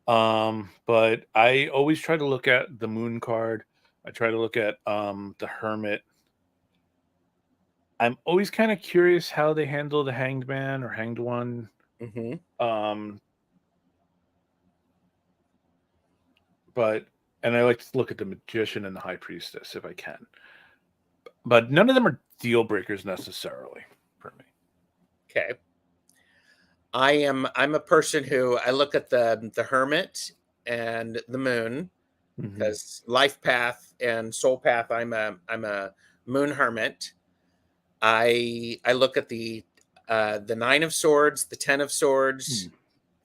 But I always try to look at the Moon card. I try to look at the Hermit. I'm always kind of curious how they handle the Hanged Man or Hanged One. But and I like to look at the Magician and the High Priestess if I can. But none of them are deal breakers necessarily for me. Okay. I'm a person who I look at the Hermit and the Moon, because Life Path and Soul Path, I'm a Moon Hermit. I look at the Nine of Swords, the 10 of Swords,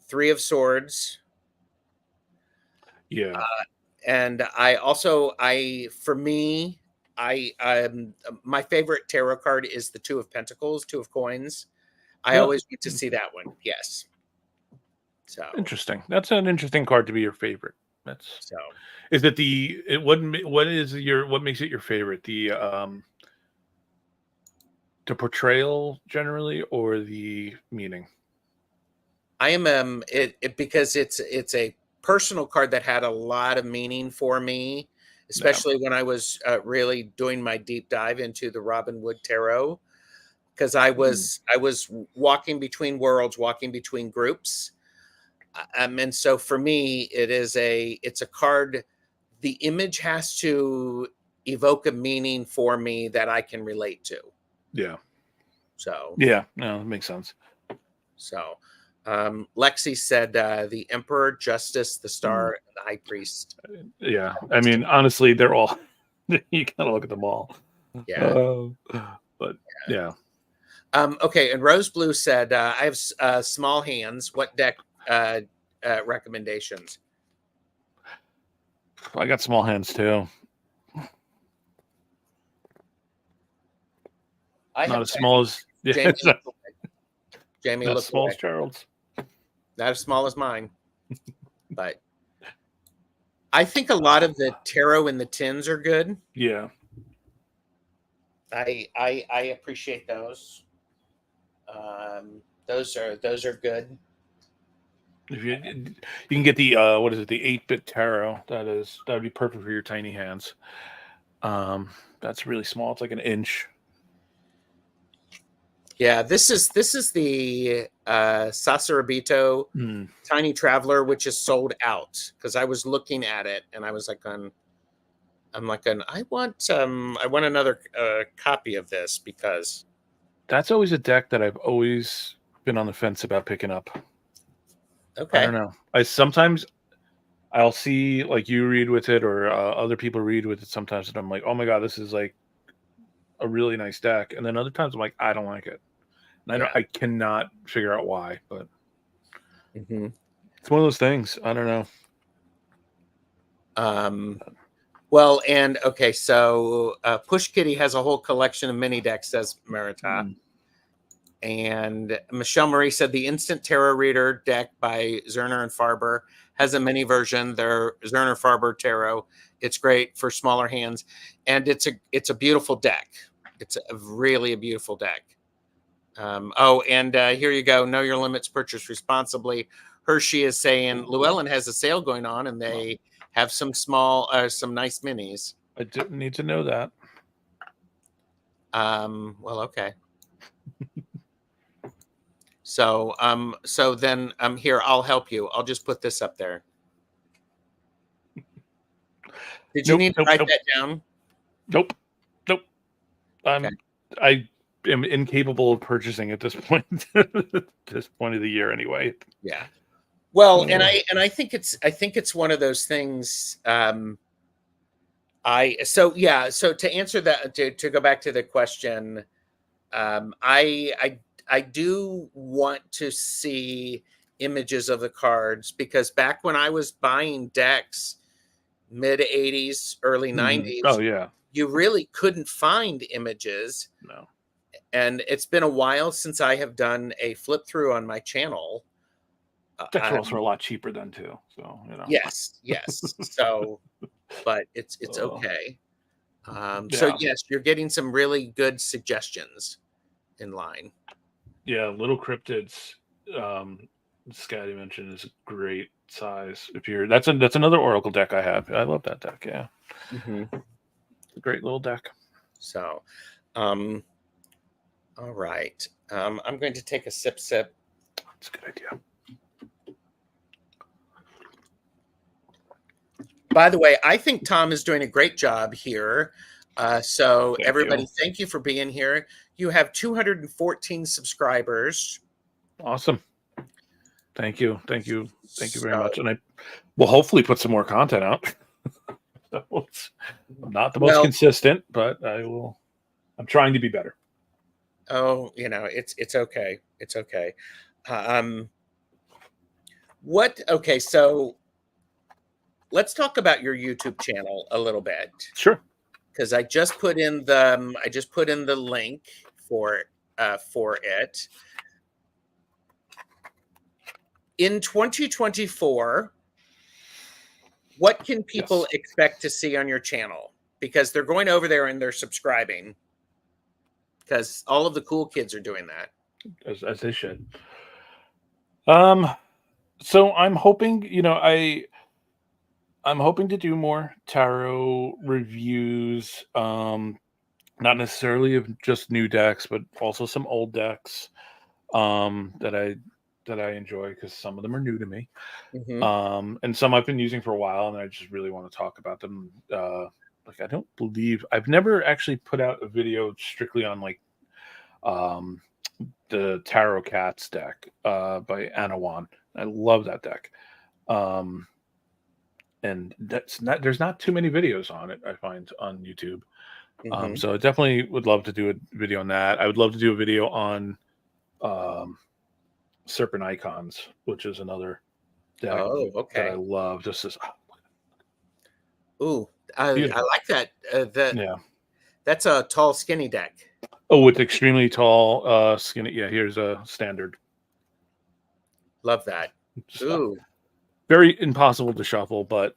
3 of Swords. Yeah. And I also, for me, my favorite tarot card is the 2 of Pentacles, 2 of Coins. I always get to see that one. Yes. So interesting. That's an interesting card to be your favorite. That's so. Is it what makes it your favorite? The portrayal generally, or the meaning? I am because it's a personal card that had a lot of meaning for me, especially when I was really doing my deep dive into the Robin Wood Tarot, because I was walking between worlds, walking between groups, and so for me it's a card. The image has to evoke a meaning for me that I can relate to. Yeah. So yeah, no, that makes sense. So Lexi said the Emperor, Justice, the Star, and the High Priest. Yeah, I mean, honestly, they're all. You gotta look at them all. Yeah, but yeah. Okay, and Rose Blue said, "I have small hands. What deck recommendations?" I got small hands too. Not as small as Jamie. Jamie, not as small as Gerald's. Not as small as mine, but I think a lot of the tarot in the tins are good. Yeah, I appreciate those. Those are good. If you can get the what is it, the 8-bit tarot, that would be perfect for your tiny hands. That's really small. It's like an inch. Yeah, this is the Sasarabito Tiny Traveler, which is sold out, because I was looking at it and I was like, I want another copy of this, because that's always a deck that I've always been on the fence about picking up. Okay. I don't know. I'll see like you read with it, or other people read with it sometimes, and I'm like, oh my god, this is like a really nice deck. And then other times I'm like, I don't like it. And I cannot figure out why, but it's one of those things. I don't know. Well, and okay, so Push Kitty has a whole collection of mini decks, says Marita. And Michelle Marie said the Instant Tarot Reader deck by Zerner and Farber has a mini version. Their Zerner Farber Tarot. It's great for smaller hands, and it's a beautiful deck. It's really a beautiful deck. And here you go. Know your limits. Purchase responsibly. Hershey is saying Llewellyn has a sale going on, and they have some some nice minis. I didn't need to know that. Well, okay. So then here, I'll help you. I'll just put this up there. Did you need to write that down? Nope. Okay. I am incapable of purchasing at this point. This point of the year, anyway. Yeah. Well, and I think it's one of those things. So to answer that, to go back to the question, I do want to see images of the cards, because back when I was buying decks, mid 80s, early 90s, oh yeah, you really couldn't find images. No. And it's been a while since I have done a flip through on my channel. Decks were also a lot cheaper then too, so you know. Yes. So, but it's okay. So yes, you're getting some really good suggestions in line. Yeah, Little Cryptids, Scotty mentioned, is a great size. If you're that's another Oracle deck I have. I love that deck. Yeah, it's a great little deck. So, all right. I'm going to take a sip. That's a good idea. By the way, I think Tom is doing a great job here. So Thank everybody, you. Thank you for being here. You have 214 subscribers. Awesome. Thank you very much. And I will hopefully put some more content out. So I'm not the most consistent, but I'm trying to be better. Oh, it's okay. It's okay. Okay, so let's talk about your YouTube channel a little bit. Sure. Because I just put in the link for it. In 2024, what can people expect to see on your channel? Because they're going over there and they're subscribing, because all of the cool kids are doing that. As they should. So I'm hoping, I'm hoping to do more tarot reviews, not necessarily of just new decks, but also some old decks that I enjoy, because some of them are new to me. And some I've been using for a while, and I just really want to talk about them. Like, I don't believe I've never actually put out a video strictly on like the Tarot Cats deck by Anawan. I love that deck. And there's not too many videos on it, I find, on YouTube. So I definitely would love to do a video on that. I would love to do a video on Serpent Icons, which is another deck that I love. Just this. Ooh, I like that. That's a tall, skinny deck. Oh, with extremely tall, skinny. Yeah, here's a standard. Love that. Ooh. Very impossible to shuffle, but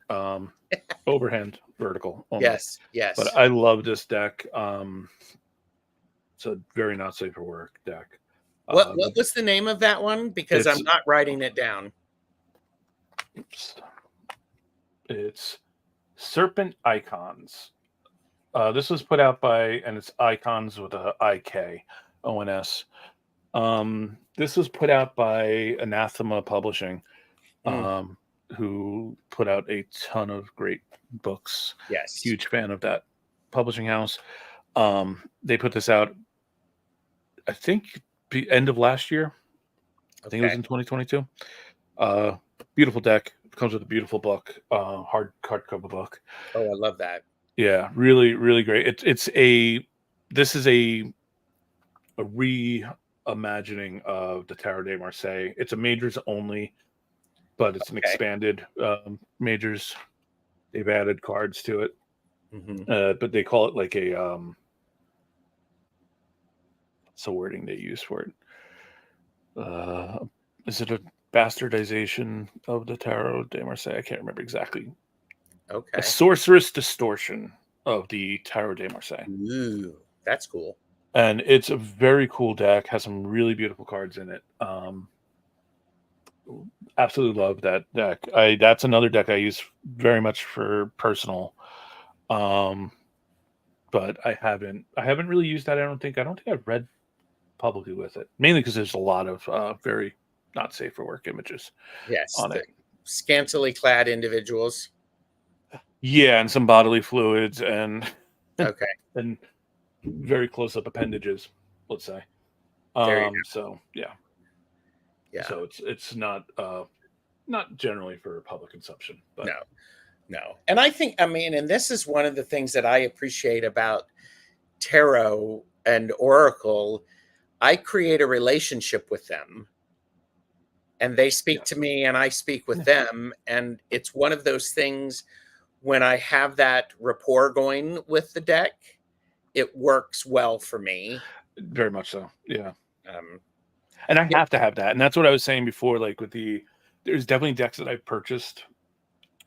overhand vertical. Almost. Yes. But I love this deck. It's a very not safe for work deck. What was the name of that one? Because I'm not writing it down. It's Serpent Icons. This was put out by, and it's Icons with a IK, ONS. This was put out by Anathema Publishing, who put out a ton of great books. Yes. Huge fan of that publishing house. They put this out, I think, the end of last year. I think it was in 2022. Beautiful deck. Comes with a beautiful book, hardcover book. Oh, I love that. Yeah, really, really great. This is a reimagining of the Tarot de Marseille. It's a majors only, but it's an expanded majors. They've added cards to it, but they call it like a what's the wording they use for it? Is it a bastardization of the Tarot de Marseille? I can't remember exactly. Okay. A sorceress distortion of the Tarot de Marseille. Ooh, that's cool. And it's a very cool deck. Has some really beautiful cards in it. absolutely love that deck. That's another deck I use very much for personal. Um, but I haven't really used that. I don't think I've read publicly with it, mainly because there's a lot of very not safe for work images Yes, on the it. scantily clad individuals. Yeah, and some bodily fluids Okay, and very close up appendages, let's say. there you So yeah, go. Yeah, so it's not generally for public consumption, but no, no. And I think, I mean, and this is one of the things that I appreciate about tarot and oracle. I create a relationship with them, and they speak to yes, me and I speak with yeah, them, and it's one of those things when I have that rapport going with the deck, it works well for me. very much so. Yeah, Um, and I yeah, have to have that, and that's what I was saying before. Like there's definitely decks that I've purchased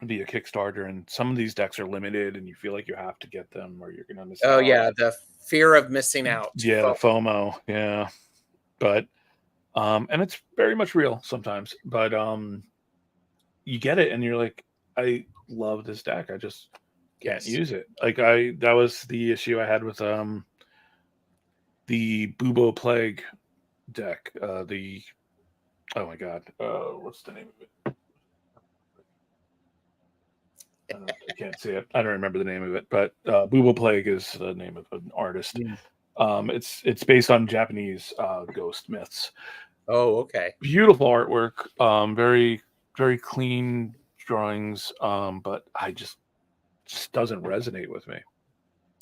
via Kickstarter, and some of these decks are limited, and you feel like you have to get them or you're gonna miss oh out. yeah, the fear of missing out. Yeah, the FOMO. Yeah, but and it's very much real sometimes. But you get it, and you're like, I love this deck. I just can't Yes. use it. Like that was the issue I had with the Bubo Plague deck. The oh my god, what's the name of it? I can't see it. I don't remember the name of it, but Bubo Plague is the name of an artist. Mm. It's based on Japanese ghost myths. Oh, okay. Beautiful artwork, very clean drawings, but I just doesn't resonate with me. I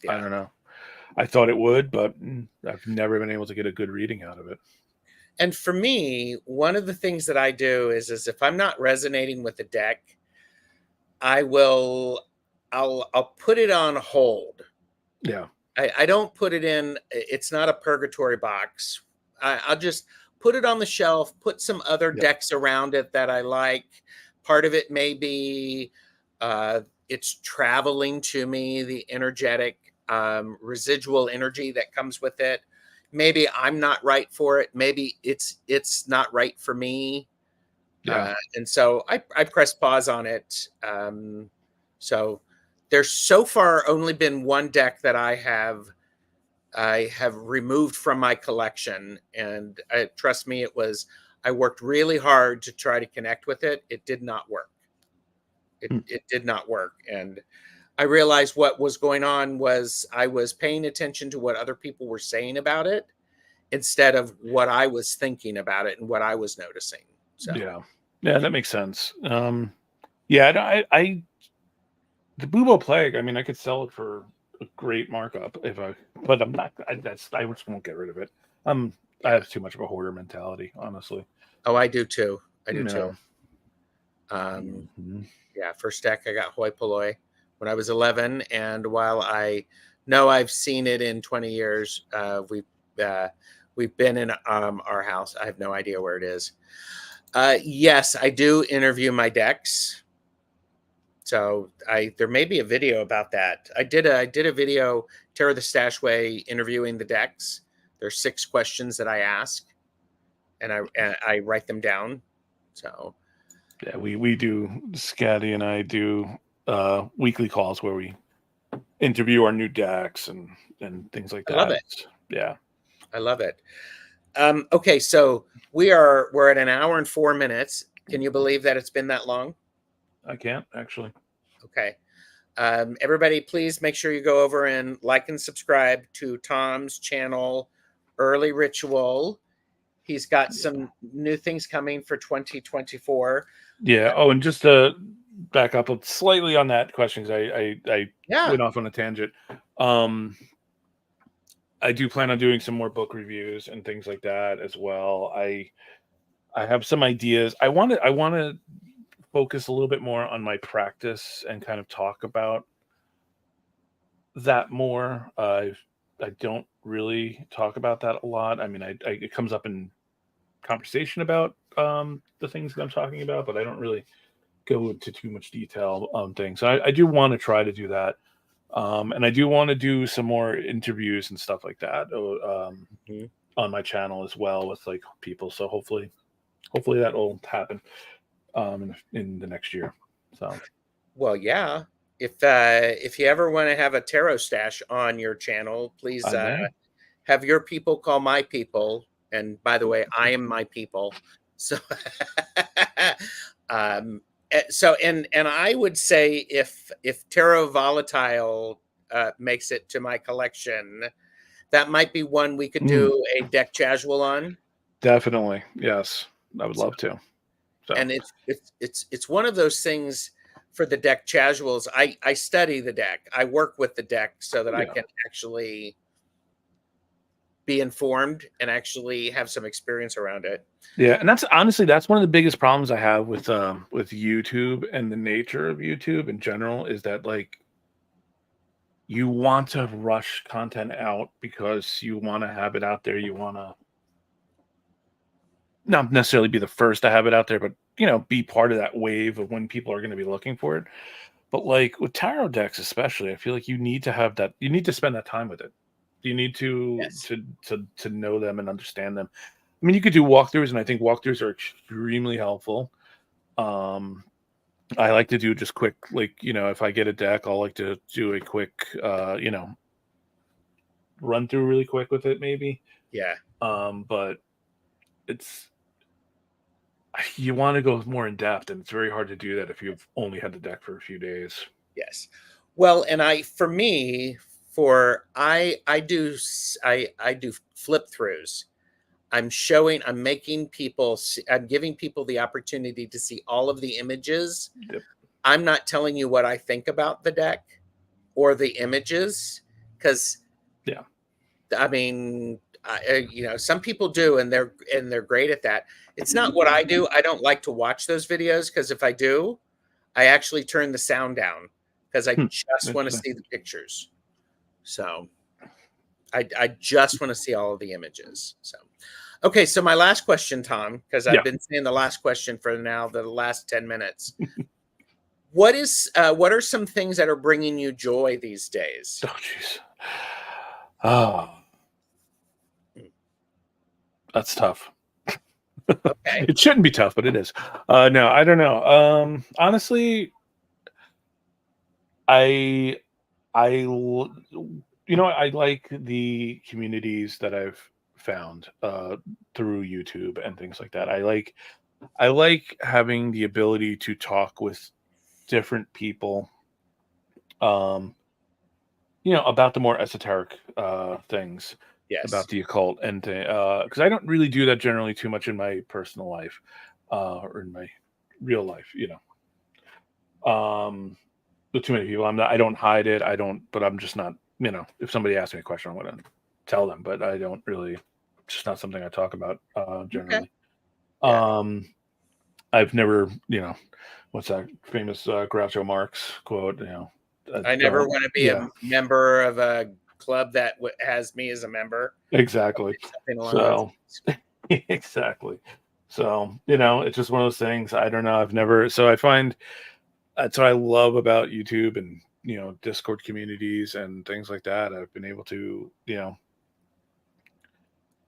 Yeah. don't know. I thought it would, but I've never been able to get a good reading out of it. And for me, one of the things that I do is if I'm not resonating with the deck, I will I'll put it on hold. Yeah, I don't put it in, it's not a purgatory box. I'll just put it on the shelf, put some other yeah, decks around it that I like. Part of it may be it's traveling to me, the energetic residual energy that comes with it. Maybe I'm not right for it. Maybe it's not right for me. yeah. And so I press pause on it. So there's so far only been one deck that I have removed from my collection, and trust me, I worked really hard to try to connect with it. It did not work. It Hmm. it did not work, and I realized what was going on was I was paying attention to what other people were saying about it instead of what I was thinking about it and what I was noticing. So Yeah, yeah. That makes sense. Yeah, I the Bubo Plague. I mean, I could sell it for a great markup if I, but I'm not. I just won't get rid of it. I yeah. have too much of a hoarder mentality, honestly. Oh, I do too. I do too. Yeah. Um, Mhm. yeah, first deck I got Hoi Polloi when I was 11, and while I know I've seen it in 20 years, uh, we've been in our house. I have no idea where it is. Yes, I do interview my decks. So there may be a video about that. I did a video, Terror the Stashway, interviewing the decks. There's 6 questions that I ask, and I write them down. So Yeah, we do. Scotty and I do weekly calls where we interview our new decks and things like I love that. it. Yeah, I love it. Okay, so we're at an hour and 4 minutes. Can you believe that it's been that long? I can't actually. Okay. Everybody, please make sure you go over and like and subscribe to Tom's channel, Early Ritual. He's got Yeah. some new things coming for 2024. Yeah. Oh, and just to back up slightly on that question, because I Yeah, went off on a tangent. Um, I do plan on doing some more book reviews and things like that as well. I have some ideas. I want to focus a little bit more on my practice and kind of talk about that more. I don't really talk about that a lot. I mean, it comes up in conversation about the things that I'm talking about, but I don't really go into too much detail on things. So I do want to try to do that. And I do want to do some more interviews and stuff like that mhm. on my channel as well with like people. So hopefully hopefully that will happen in the next year. So, Well, yeah. If you ever want to have a tarot stash on your channel, please I may. have your people call my people. And by the way, I am my people. So, and I would say if Tarot Volatile makes it to my collection, that might be one we could do a deck casual on. Definitely, yes, I would love to. So, and it's one of those things for the deck casuals. I study the deck. I work with the deck so that I can actually be informed and actually have some experience around it. Yeah, and that's honestly that's one of the biggest problems I have with YouTube and the nature of YouTube in general is that like you want to rush content out because you want to have it out there. You want to not necessarily be the first to have it out there, but be part of that wave of when people are going to be looking for it. But like with tarot decks, especially, I feel like you need to have that. You need to spend that time with it. You need to to know them and understand them. I mean, you could do walkthroughs, and I think walkthroughs are extremely helpful. I like to do just quick, like if I get a deck, I'll like to do a quick, run through really quick with it, maybe. Yeah. But you want to go more in depth, and it's very hard to do that if you've only had the deck for a few days. Yes. Well, and I do flip throughs. I'm giving people the opportunity to see all of the images. Yep. I'm not telling you what I think about the deck or the images because, I mean, some people do, and they're great at that. It's not what I do. I don't like to watch those videos because if I do, I actually turn the sound down because I just want to see the pictures. So I just want to see all of the images. So, okay. So my last question, Tom, because I've been saying the last question for now, the last 10 minutes. What are some things that are bringing you joy these days? Oh, jeez. Oh, that's tough. Okay. It shouldn't be tough, but it is. No, I don't know. Honestly, I like the communities that I've found through YouTube and things like that. I like having the ability to talk with different people, about the more esoteric things. Yes. About the occult and because I don't really do that generally too much in my personal life or in my real life, with too many people. I don't hide it. But I'm just not, if somebody asks me a question, I'm going to tell them, but I don't really, it's just not something I talk about generally. Okay. I've never, what's that famous Groucho Marx quote? I never want to be a member of a club that has me as a member. Exactly. So exactly. So it's just one of those things. I don't know. I find that's what I love about YouTube and Discord communities and things like that. I've been able to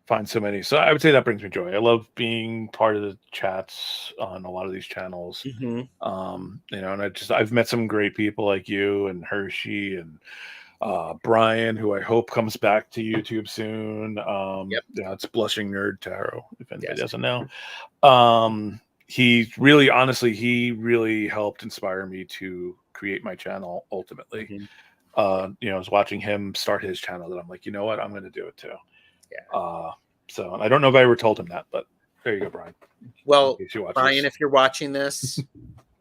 find so many. So I would say that brings me joy. I love being part of the chats on a lot of these channels. Mm-hmm. And I've met some great people like you and Hershey and Brian, who I hope comes back to YouTube soon. It's Blushing Nerd Tarot, if anybody doesn't know. He really helped inspire me to create my channel ultimately. Mm-hmm. I was watching him start his channel that I'm like, you know what, I'm going to do it too. Yeah. So I don't know if I ever told him that, but there you go, Brian. Well, Brian, if you're watching this,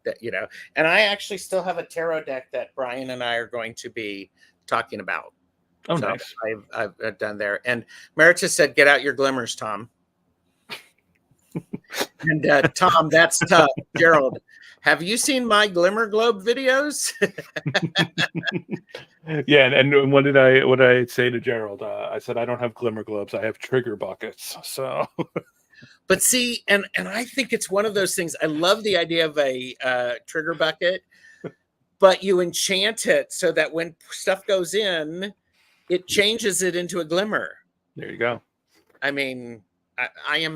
and I actually still have a tarot deck that Brian and I are going to be talking about. Oh, so nice. I've done there. And Meritus said, "Get out your glimmers, Tom." And Tom, that's tough. Gerald, have you seen my Glimmer Globe videos? Yeah, and what did I say to Gerald? I said I don't have Glimmer Globes. I have trigger buckets. So, but see, and I think it's one of those things. I love the idea of a trigger bucket, but you enchant it so that when stuff goes in, it changes it into a glimmer. There you go. I mean, I am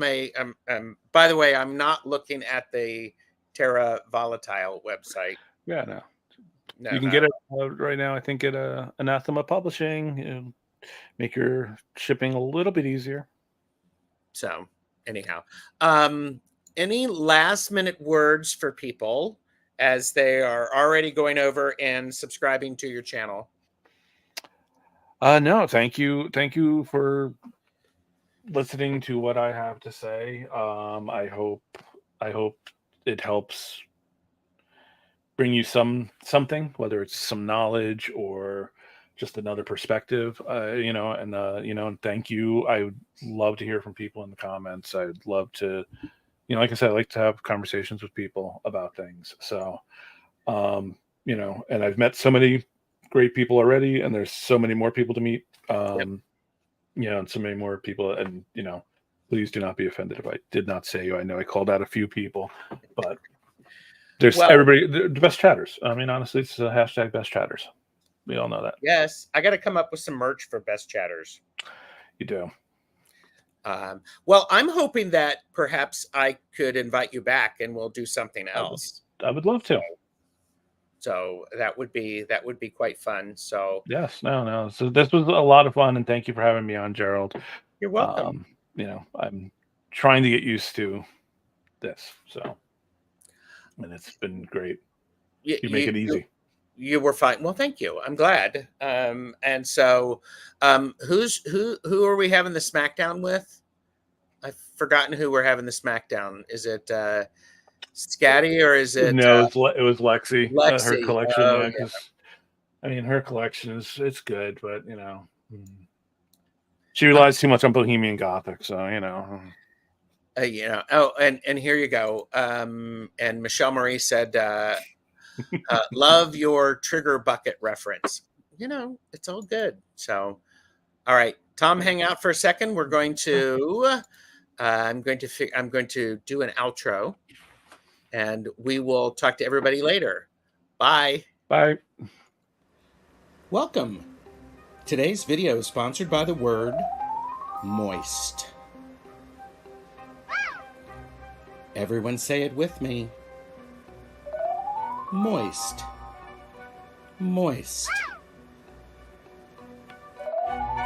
by the way, I'm not looking at the Terra Volatile website. Yeah, no. No, You can get it right now, I think, at Anathema Publishing. Make your shipping a little bit easier. So anyhow, any last minute words for people as they are already going over and subscribing to your channel? No, thank you for listening to what I have to say. I hope it helps bring you something, whether it's some knowledge or just another perspective. And thank you. I would love to hear from people in the comments. I'd love to, like I said, I like to have conversations with people about things. So, and I've met so many great people already, and there's so many more people to meet. And so many more people, and please do not be offended if I did not say you. I know I called out a few people, but there's everybody, the best chatters. I mean, honestly, it's a hashtag best chatters. We all know that. Yes, I got to come up with some merch for best chatters. You do. Well, I'm hoping that perhaps I could invite you back and we'll do something else. I would love to. So that would be quite fun. So yes, no. So this was a lot of fun, and thank you for having me on, Gerald. You're welcome. I'm trying to get used to this, so, and it's been great. You make it easy. You were fine. Well, thank you. I'm glad. And so, who are we having the SmackDown with? I've forgotten who we're having the SmackDown. Is it Scatty or is it? No, it was Lexi. Lexi. Her collection. Yeah. Her collection it's good, but she relies too much on Bohemian Gothic, so Oh, and here you go. And Michelle Marie said, "Love your trigger bucket reference." It's all good. So, all right, Tom, hang out for a second. We're going to. I'm going to do an outro, and we will talk to everybody later. Bye. Bye. Welcome. Today's video is sponsored by the word moist. Everyone say it with me. Moist. Moist.